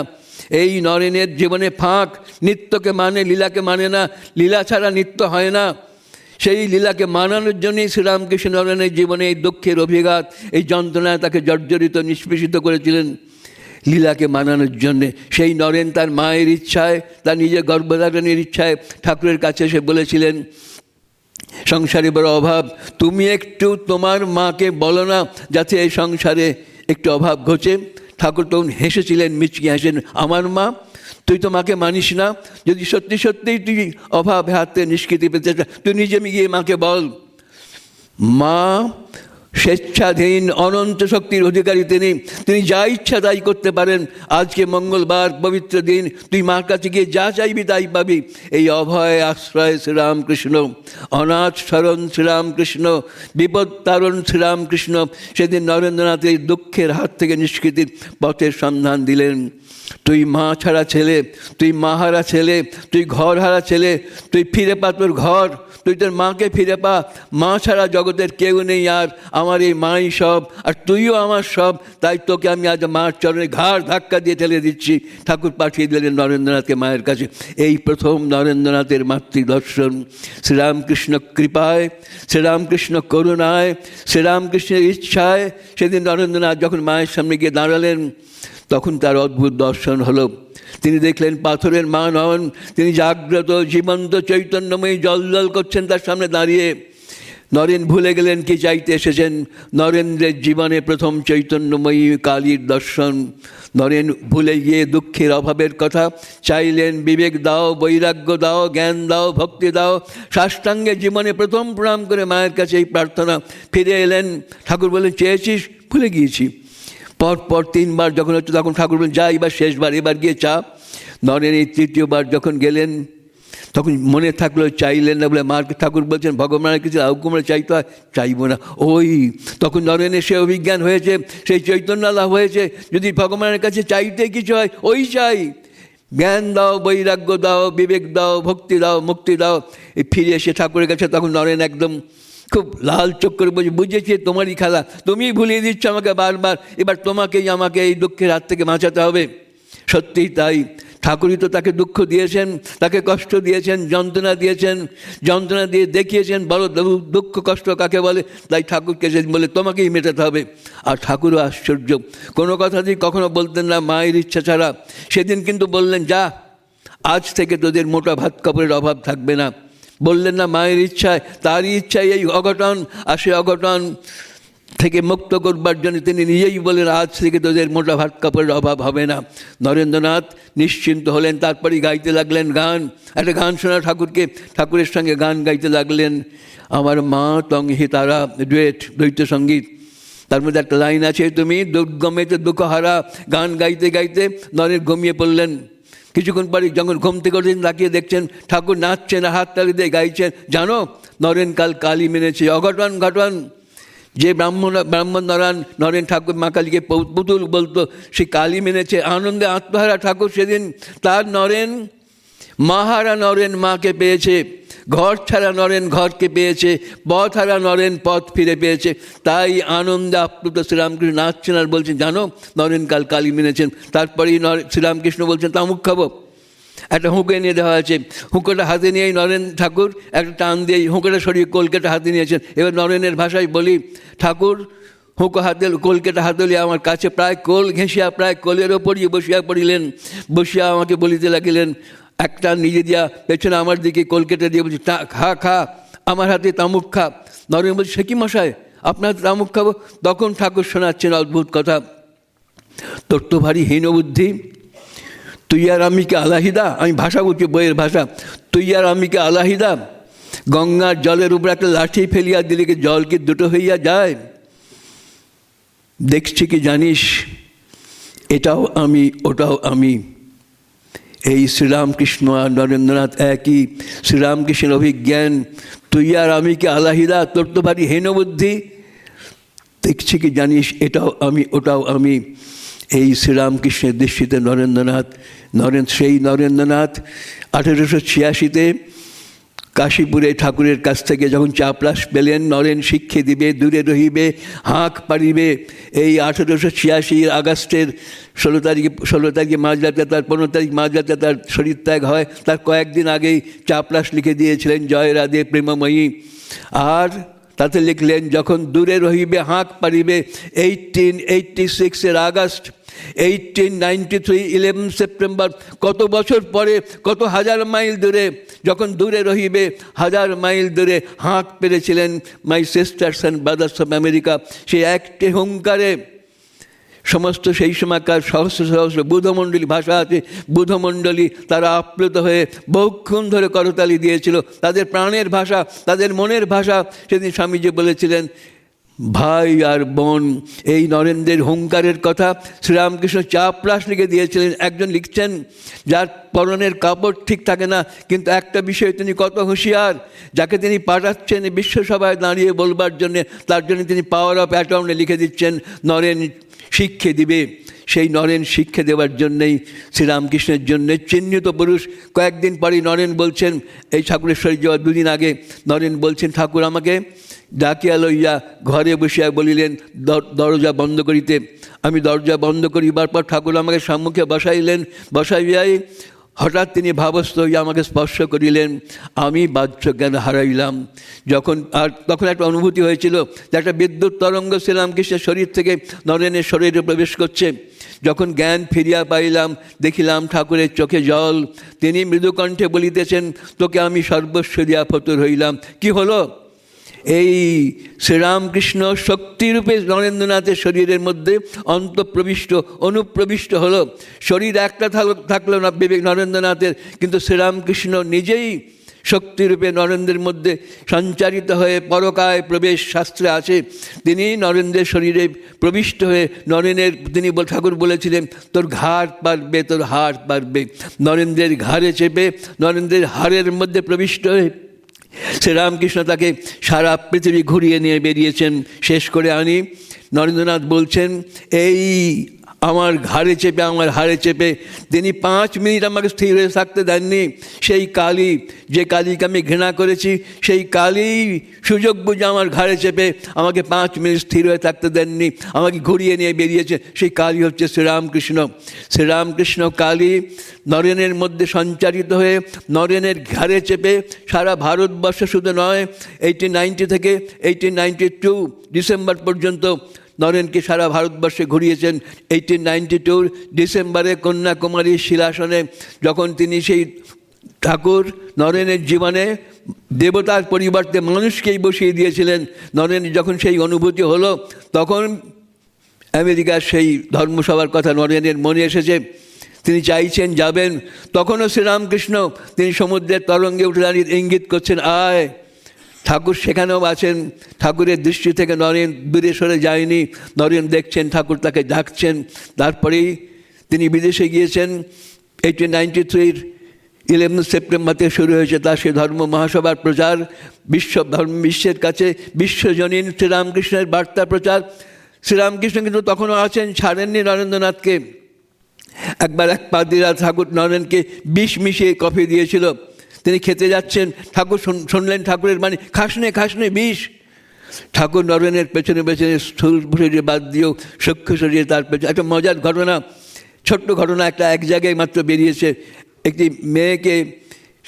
Speaker 2: এই নরেনের জীবনে ফাঁক, নিত্যকে মানে, লীলাকে মানে না। লীলা ছাড়া নিত্য হয় না। সেই লীলাকে মানানোর জন্যই শ্রীরামকৃষ্ণ নরেনের জীবনে এই দুঃখের অভিঘাত, এই যন্ত্রণায় তাকে জর্জরিত, নিষ্পেষিত করেছিলেন। লীলাকে মানানোর জন্যে সেই নরেন তার মায়ের ইচ্ছায়, তার নিজের গর্ভধারণের ইচ্ছায় ঠাকুরের কাছে এসে বলেছিলেন, সংসারে বড় অভাব, তুমি একটু তোমার মাকে বলো না যাতে এই সংসারে একটু অভাব ঘটে। ঠাকুর তখন হেসেছিলেন, মিচকি হাসেন, আমার মা, তুই তো মাকে মানিস না। যদি সত্যি সত্যিই তুই অভাব হাতে নিষ্কৃতি পেতে চাস, তুই নিজে গিয়ে মাকে বল। মা স্বেচ্ছাধীন অনন্ত শক্তির অধিকারী, তিনি যা ইচ্ছা তাই করতে পারেন। আজকে মঙ্গলবার, পবিত্র দিন, তুই মার কাছে গিয়ে যা চাইবি তাই পাবি। এই অভয় আশ্রয় শ্রীরামকৃষ্ণ, অনাথ শরণ শ্রীরামকৃষ্ণ, বিপদ তারণ শ্রীরামকৃষ্ণ সেদিন নরেন্দ্রনাথের দুঃখের হাত থেকে নিষ্কৃতির পথের সন্ধান দিলেন। তুই মা ছাড়া ছেলে, তুই মাহারা ছেলে, তুই ঘর হারা ছেলে, তুই ফিরে পা তোর ঘর, তুই তোর মাকে ফিরে পা। মা ছাড়া জগতের কেউ নেই, আর আমার এই মাই সব, আর তুইও আমার সব। তাই তোকে আমি আজ মার চরণে ঘাড় ধাক্কা দিয়ে ঠেলে দিচ্ছি। ঠাকুর পাঠিয়ে দিলেন নরেন্দ্রনাথকে মায়ের কাছে। এই প্রথম নরেন্দ্রনাথের মাতৃদর্শন। শ্রীরামকৃষ্ণ কৃপায়, শ্রীরামকৃষ্ণ করুণায়, শ্রীরামকৃষ্ণের ইচ্ছায় সেদিন নরেন্দ্রনাথ যখন মায়ের সামনে গিয়ে দাঁড়ালেন, তখন তার অদ্ভুত দর্শন হলো। তিনি দেখলেন পাথরের মা নন, তিনি জাগ্রত, জীবন্ত, চৈতন্যময়ী, জল করছেন তার সামনে দাঁড়িয়ে। নরেন ভুলে গেলেন কি চাইতে এসেছেন। নরেন্দ্রের জীবনে প্রথম চৈতন্যময়ী কালীর দর্শন। নরেন ভুলে গিয়ে দুঃখের অভাবের কথা চাইলেন, বিবেক দাও, বৈরাগ্য দাও, জ্ঞান দাও, ভক্তি দাও। সাষ্টাঙ্গে জীবনে প্রথম প্রণাম করে মায়ের কাছে এই প্রার্থনা। ফিরে এলেন, ঠাকুর বললেন চেয়েছিস? ভুলে গিয়েছি। পর 3 বার যখন হচ্ছে তখন ঠাকুর বললেন যা এবার শেষবার, এবার গিয়ে চা। নরেন এই 3য় বার যখন গেলেন তখন মনে থাকলো, চাইলেন না বলে মার ঠাকুর বলছেন ভগবানের কিছু হুকুমরা চাইতে হয়, চাইবো না। ওই তখন নরেনের সে অভিজ্ঞান হয়েছে, সেই চৈতন্য লাভ হয়েছে। যদি ভগবানের কাছে চাইতে কিছু হয়, ওই চাই। জ্ঞান দাও, বৈরাগ্য দাও, বিবেক দাও, ভক্তি দাও, মুক্তি দাও। এই ফিরে এসে ঠাকুরের কাছে তখন নরেন একদম খুব লাল চোখ করে বলছে, বুঝেছি তোমারই খেলা, তুমিই ভুলিয়ে দিচ্ছ আমাকে বারবার, এবার তোমাকেই আমাকে এই দুঃখের হাত থেকে বাঁচাতে হবে। সত্যিই তাই, ঠাকুরই তো তাকে দুঃখ দিয়েছেন, তাকে কষ্ট দিয়েছেন, যন্ত্রণা দিয়েছেন, যন্ত্রণা দিয়ে দেখিয়েছেন বড় দুঃখ কষ্ট কাকে বলে। তাই ঠাকুরকে সে বলে তোমাকেই মেটাতে হবে। আর ঠাকুরও আশ্চর্য, কোনো কথাতেই কখনো বলতেন না মায়ের ইচ্ছা ছাড়া। সেদিন কিন্তু বললেন যা, আজ থেকে তোদের মোটা ভাত কাপড়ের অভাব থাকবে না। বললেন না মায়ের ইচ্ছায়, তারই ইচ্ছায় এই অঘটন। আর সে অঘটন থেকে মুক্ত করবার জন্য তিনি নিজেই বলেন আজ থেকে তোদের মোটা ভাত কাপড়ের অভাব হবে না। নরেন্দ্রনাথ নিশ্চিন্ত হলেন। তারপরেই গাইতে লাগলেন গান। একটা গান শোনা ঠাকুরকে, ঠাকুরের সঙ্গে গান গাইতে লাগলেন। আমার মা তং হি তারা, ডুয়েট, দ্বৈত সঙ্গীত। তার মধ্যে একটা লাইন আছে, তুমি দুর্গমেতে দুঃখহারা। গান গাইতে গাইতে নরেন ঘুমিয়ে পড়লেন। কিছুক্ষণ পরে যখন ঘুম থেকে উঠেছেন তাকিয়ে দেখছেন ঠাকুর নাচছেন, হাত তালি দিয়ে গাইছেন। জানো নরেন কাল কালী মেনেছে। অঘটন ঘটন। যে ব্রাহ্মণ নরেন ঠাকুর মা কালীকে পুতুল বলতো, সে কালী মেনেছে। আনন্দে আত্মহারা ঠাকুর সেদিন। তার নরেন মাহারা নরেন মাকে পেয়েছে, ঘর ছাড়া নরেন ঘরকে পেয়েছে, পথ হারা নরেন পথ ফিরে পেয়েছে। তাই আনন্দে আপ্লুত শ্রীরামকৃষ্ণ নাচছেন আর বলছেন জানো নরেন কাল কালী মেনেছেন। তারপরেই শ্রীরামকৃষ্ণ বলছেন তামুক খাবো। একটা হুঁকে নিয়ে দেওয়া আছে, হুঁকোটা হাতে নিয়েই নরেন ঠাকুর একটা টান দিয়ে হুঁকোটা সরিয়ে কলকাটা হাতে নিয়েছেন। এবার নরেনের ভাষায় বলি, ঠাকুর হুঁকো হাতে কলকাটা হাতে লিয়ে আমার কাছে প্রায় কোল ঘেঁষিয়া প্রায় কোলের ওপরই বসিয়া পড়িলেন। বসিয়া আমাকে বলিতে লাগিলেন, একটা নিজে দিয়া পেছনে আমার দিকে কলকাতা দিয়ে বলছি খা খা, আমার হাতে তামুক খা। নরেন বলছি সে কি মশাই, আপনার হাতে তামুক খাবো? তখন ঠাকুর শোনাচ্ছেন অদ্ভুত কথা, তোর তো ভারী হীনবুদ্ধি, তুই আর আমি কে আলাহিদা। আমি ভাষা বলছি, বইয়ের ভাষা। তুই আর আমি কে আলাহিদা, গঙ্গার জলের উপর একটা লাঠি ফেলিয়া দিলে কি জল কি দুটো হইয়া যায়? দেখছি কি জানিস, এটাও আমি ওটাও আমি। এই শ্রীরামকৃষ্ণ আর নরেন্দ্রনাথ একই। শ্রীরামকৃষ্ণের অভিজ্ঞান, তুই আর আমি কে আলাহিদা, তোর তো ভারী হীনবুদ্ধি, দেখছি কি জানিস এটাও আমি ওটাও আমি। এই শ্রীরামকৃষ্ণের দৃষ্টিতে সেই নরেন্দ্রনাথ 1886-তে কাশীপুরে ঠাকুরের কাছ থেকে যখন চাপরাস পেলেন, নরেন শিক্ষে দিবে, দূরে রহিবে, হাঁক পাড়িবে। এই 1886 আগস্টের 16 তারিখে মাঝরাতে, তার 15 তারিখ মাঝরাতে তার শরীর ত্যাগ হয়। তার কয়েকদিন আগেই চাপরাস লিখে দিয়েছিলেন জয় রাধে প্রেমময়ী। আর তাতে লিখলেন যখন দূরে রহিবে হাঁক পাড়িবে। 1886 আগস্ট, 1893 11 সেপ্টেম্বর, কত বছর পরে, কত হাজার মাইল দূরে, যখন দূরে রহিবে 1000 মাইল দূরে হাঁক পেরেছিলেন my sisters and brothers of America. সেই একটি হুঙ্কারে সমস্ত সেই সময়কার সহস্র সহস্র বুধমণ্ডলী ভাষা আছে, বুধমণ্ডলী তারা আপ্লুত হয়ে বহুক্ষণ ধরে করতালি দিয়েছিল। তাদের প্রাণের ভাষা, তাদের মনের ভাষা। সেদিন স্বামীজি বলেছিলেন ভাই আর বোন, এই নরেন্দ্রের হুঙ্কারের কথা শ্রীরামকৃষ্ণ চাপরাস লিখে দিয়েছিলেন। একজন লিখছেন যার পরনের কাপড় ঠিক থাকে না, কিন্তু একটা বিষয়ে তিনি কত হুঁশিয়ার, যাকে তিনি পাঠাচ্ছেন বিশ্বসভায় দাঁড়িয়ে বলবার জন্যে, তার জন্য তিনি পাওয়ার অফ অ্যাটর্নে লিখে দিচ্ছেন নরেন শিক্ষে দিবে। সেই নরেন শিক্ষা দেওয়ার জন্যেই শ্রীরামকৃষ্ণের জন্যে চিহ্নিত পুরুষ। কয়েকদিন পরেই নরেন বলছেন, এই ঠাকুরেশ্বরী যাওয়ার 2 দিন আগে নরেন বলছেন ঠাকুর আমাকে ডাকিয়া লইয়া ঘরে বসিয়া বলিলেন দরজা বন্ধ করিতে। আমি দরজা বন্ধ করিবার পর ঠাকুর আমাকে সম্মুখে বসাইয়াই হঠাৎ তিনি ভাবস্থ হইয়া আমাকে স্পর্শ করিলেন। আমি বাহ্য জ্ঞান হারাইলাম। তখন একটা অনুভূতি হয়েছিল যে একটা বিদ্যুৎ তরঙ্গ শ্রীরামকৃষ্ণের শরীর থেকে নরেনের শরীরে প্রবেশ করছে। যখন জ্ঞান ফিরিয়া পাইলাম, দেখিলাম ঠাকুরের চোখে জল। তিনি মৃদুকণ্ঠে বলিতেছেন তোকে আমি সর্বস্ব দিয়া ফতুর হইলাম। কি হলো? এই শ্রীরামকৃষ্ণ শক্তিরূপে নরেন্দ্রনাথের শরীরের মধ্যে অন্তঃপ্রবিষ্ট অনুপ্রবিষ্ট হলো। শরীর একটা থাকলো না নরেন্দ্রনাথের, কিন্তু শ্রীরামকৃষ্ণ নিজেই শক্তিরূপে নরেন্দ্রের মধ্যে সঞ্চারিত হয়ে পরকায় প্রবেশ শাস্ত্রে আছে। তিনি নরেন্দ্রের শরীরে প্রবিষ্ট হয়ে নরেনের তিনি ঠাকুর বলেছিলেন, তোর ঘাড় পারবে, তোর হাড় পারবে। নরেন্দ্রের ঘাড়ে চেপে নরেন্দ্রের হাড়ের মধ্যে প্রবিষ্ট হয়ে শ্রীরামকৃষ্ণ তাকে সারা পৃথিবী ঘুরিয়ে নিয়ে বেরিয়েছেন। শেষ করে আনি নরেন্দ্রনাথ বলছেন, এই আমার ঘাড়ে চেপে আমার হাড়ে চেপে তিনি 5 মিনিট আমাকে স্থির হয়ে থাকতে দেননি। সেই কালী, যে কালীকে আমি ঘৃণা করেছি, সেই কালী সুযোগ বুঝে আমার ঘাড়ে চেপে আমাকে 5 মিনিট স্থির হয়ে থাকতে দেননি, আমাকে ঘুরিয়ে নিয়ে বেরিয়েছে। সেই কালী হচ্ছে শ্রীরামকৃষ্ণ। শ্রীরামকৃষ্ণ কালী নরেনের মধ্যে সঞ্চারিত হয়ে নরেনের ঘাড়ে চেপে সারা ভারতবর্ষ শুধু নয়, 1890 থেকে 1892 ডিসেম্বর পর্যন্ত নরেনকে সারা ভারতবর্ষে ঘুরিয়েছেন। 1892 ডিসেম্বরে কন্যাকুমারীর শিলাসনে যখন তিনি সেই ঠাকুর নরেনের জীবনে দেবতার পরিবর্তে মানুষকেই বসিয়ে দিয়েছিলেন, নরেন যখন সেই অনুভূতি হলো, তখন আমেরিকার সেই ধর্মসভার কথা নরেনের মনে এসেছে। তিনি চাইছেন যাবেন, তখনও শ্রীরামকৃষ্ণ তিনি সমুদ্রের তরঙ্গে উঠে দাঁড়িয়ে ইঙ্গিত করছেন, আয়। ঠাকুর সেখানেও আছেন। ঠাকুরের দৃষ্টি থেকে নরেন দূরে সরে যায়নি। নরেন দেখছেন ঠাকুর তাকে ডাকছেন। তারপরেই তিনি বিদেশে গিয়েছেন। 1893 11 সেপ্টেম্বর থেকে শুরু হয়েছে তার সে ধর্ম মহাসভার প্রচার, বিশ্বের কাছে বিশ্বজনীন শ্রীরামকৃষ্ণের বার্তা প্রচার। শ্রীরামকৃষ্ণ কিন্তু তখনও আছেন, ছাড়েননি নরেন্দ্রনাথকে। একবার এক পাদ্রীরা ঠাকুর নরেনকে বিষ মিশিয়ে কফি দিয়েছিল। তিনি খেতে যাচ্ছেন, ঠাকুর শুনলেন ঠাকুরের মানে, খাসনে বিষ। ঠাকুর নরেনের পেছনে পেছনে স্থূল শরীরে বাদ দিয়েও সূক্ষ্ম শরীরে তার পেছনে। একটা মজার ঘটনা, ছোট্ট ঘটনা, এক জায়গায় মাত্র বেরিয়েছে। একটি মেয়েকে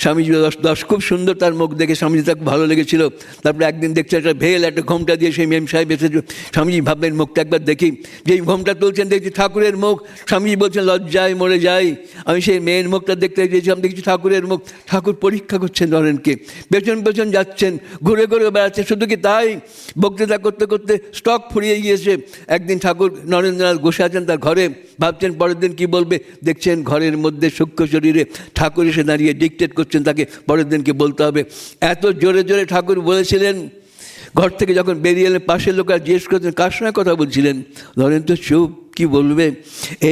Speaker 2: স্বামীজি দশ খুব সুন্দর, তার মুখ দেখে স্বামীজি তাকে ভালো লেগেছিল। তারপরে একদিন দেখছে একটা ভেল, একটা ঘোমটা দিয়ে সেই মেম সাহেব এসেছিল। স্বামীজি ভাবলেন মুখটা একবার দেখি। যেই ঘোমটা তুলছেন দেখছি ঠাকুরের মুখ। স্বামীজি বলছেন, লজ্জায় মরে যাই, আমি সেই মেয়ের মুখটা দেখতে গিয়েছিলাম, দেখছি ঠাকুরের মুখ। ঠাকুর পরীক্ষা করছেন নরেনকে, পেছন যাচ্ছেন, ঘুরে বেড়াচ্ছে। শুধু কি তাই, বক্তৃতা করতে করতে স্টক ফুরিয়ে গিয়েছে। একদিন ঠাকুর নরেন্দ্রনাথ বসে আছেন তার ঘরে, ভাবছেন পরের দিন কী বলবে। দেখছেন ঘরের মধ্যে সূক্ষ্ম শরীরে ঠাকুর এসে দাঁড়িয়ে ডিকটেট করছেন তাকে পরের দিনকে বলতে হবে। এত জোরে ঠাকুর বলেছিলেন। ঘর থেকে যখন বেরিয়ে এলেন, পাশের লোকেরা জিজ্ঞেস করছেন, কার সঙ্গে কথা বলছিলেন? নরেন্দ্র চুপ, কি বলবে।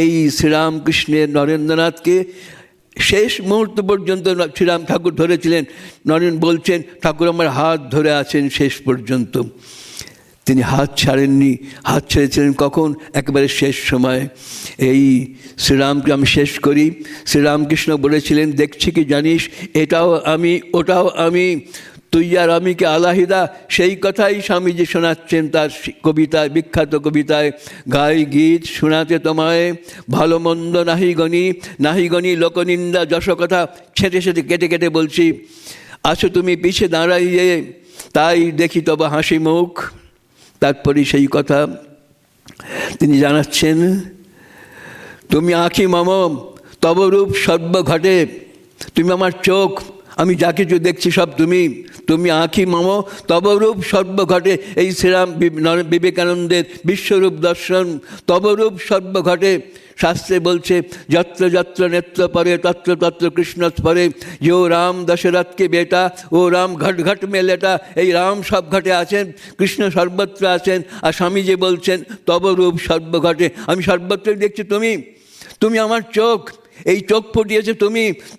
Speaker 2: এই শ্রীরামকৃষ্ণের নরেন্দ্রনাথকে শেষ মুহূর্ত পর্যন্ত শ্রীরাম ঠাকুর ধরেছিলেন। নরেন বলছেন, ঠাকুর আমার হাত ধরে আছেন শেষ পর্যন্ত। তিনি হাত ছাড়েননি। হাত ছেড়েছিলেন কখন? একেবারে শেষ সময়। এই শ্রীরামকে আমি শেষ করি। শ্রীরামকৃষ্ণ বলেছিলেন, দেখছি কি জানিস, এটাও আমি ওটাও আমি, তুই আর আমি কি আলাহিদা। সেই কথাই স্বামীজি শোনাচ্ছেন তার কবিতায়, বিখ্যাত কবিতায়, গাই গীত শোনাতে তোমায়, ভালো মন্দ নাহি গণি লোকনিন্দা যশ কথা। ছেঁটে কেটে বলছি, আছো তুমি পিছে দাঁড়াইয়ে, তাই দেখি তবে হাসি মুখ। তারপরে সেই কথা তিনি জানাচ্ছেন, তুমি আঁখি মম তব রূপ সর্বঘটে, তুমি আমার চোখ, আমি যা কিছু দেখছি সব তুমি আঁখি মম তব রূপ সর্বঘটে। এই শ্রীরাম বিবেকানন্দের বিশ্বরূপ দর্শন, তব রূপ সর্বঘটে। শাস্ত্রে বলছে, যত্র নেত্র পরে তত্র কৃষ্ণ স্পরে, যে রাম দশরথকে বেটা, ও রাম ঘট মে লেটা। এই রাম সব ঘটে আছেন, কৃষ্ণ সর্বত্র আছেন। আর স্বামীজি বলছেন, তব রূপ সর্বঘটে, আমি সর্বত্রই দেখছি তুমি আমার চোখ, এই চোখ ফুটিয়েছে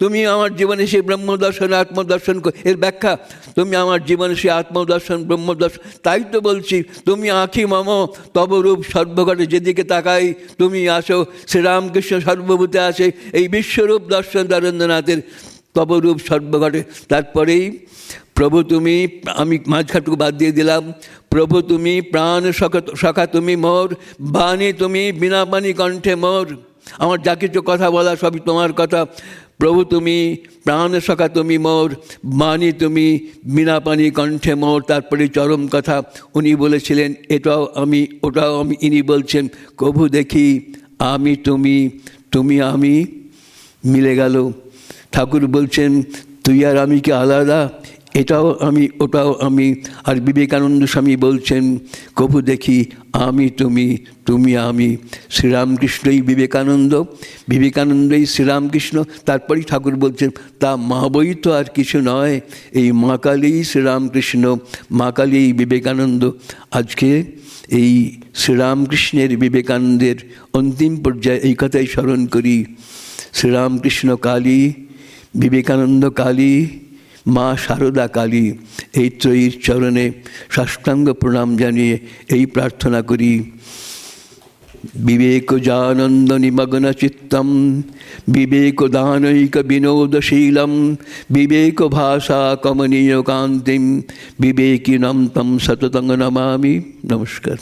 Speaker 2: তুমি আমার জীবনে সেই ব্রহ্মদর্শন আত্মদর্শন। এর ব্যাখ্যা, তুমি আমার জীবনে সেই আত্মদর্শন ব্রহ্মদর্শন। তাই তো বলছি, তুমি আঁখি মম তব রূপ সর্বঘটে, যেদিকে তাকাই তুমি আসো। শ্রীরামকৃষ্ণ সর্বভূতে আছে, এই বিশ্বরূপ দর্শন নরেন্দ্রনাথের, তব রূপ সর্বঘটে। তারপরেই প্রভু তুমি, আমি মাঝখাটুকু বাদ দিয়ে দিলাম, প্রভু তুমি প্রাণ সখা তুমি মোর, বাণী তুমি বিনা পানি কণ্ঠে মোর। আমার যা কিছু কথা বলা সবই তোমার কথা। প্রভু তুমি প্রাণ সখা তুমি মোর, বাণী তুমি বিনা পানি কণ্ঠে মোর। তারপরে চরম কথা উনি বলেছিলেন, এটাও আমি ওটাও আমি। ইনি বলছেন, কভু দেখি আমি তুমি আমি মিলে গেল। ঠাকুর বলছেন, তুই আর আমি কি আলাদা? ওটাও আমি। আর বিবেকানন্দ স্বামী বলছেন, কভু দেখি আমি তুমি, তুমি আমি। শ্রীরামকৃষ্ণই বিবেকানন্দ, বিবেকানন্দই শ্রীরামকৃষ্ণ। তারপরেই ঠাকুর বলছেন, তা মা বই তো আর কিছু নয়, এই মা কালীই শ্রীরামকৃষ্ণ, মা কালীই বিবেকানন্দ। আজকে এই শ্রীরামকৃষ্ণের বিবেকানন্দের অন্তিম পর্যায়ে এই কথাই স্মরণ করি। শ্রীরামকৃষ্ণ কালী, বিবেকানন্দ কালী, মা শারদা কালী, এই ত্রয়ীর চরণে সাষ্টাঙ্গ প্রণাম জানিয়ে এই প্রার্থনা করি। বিবেকজানন্দ নিমগ্ন চিত্তম, বিবেকদানৈক বিনোদশীলম, বিবেক ভাষা কমনীয় কান্তিম, বিবেকিনম তম সততং নমামি। নমস্কার।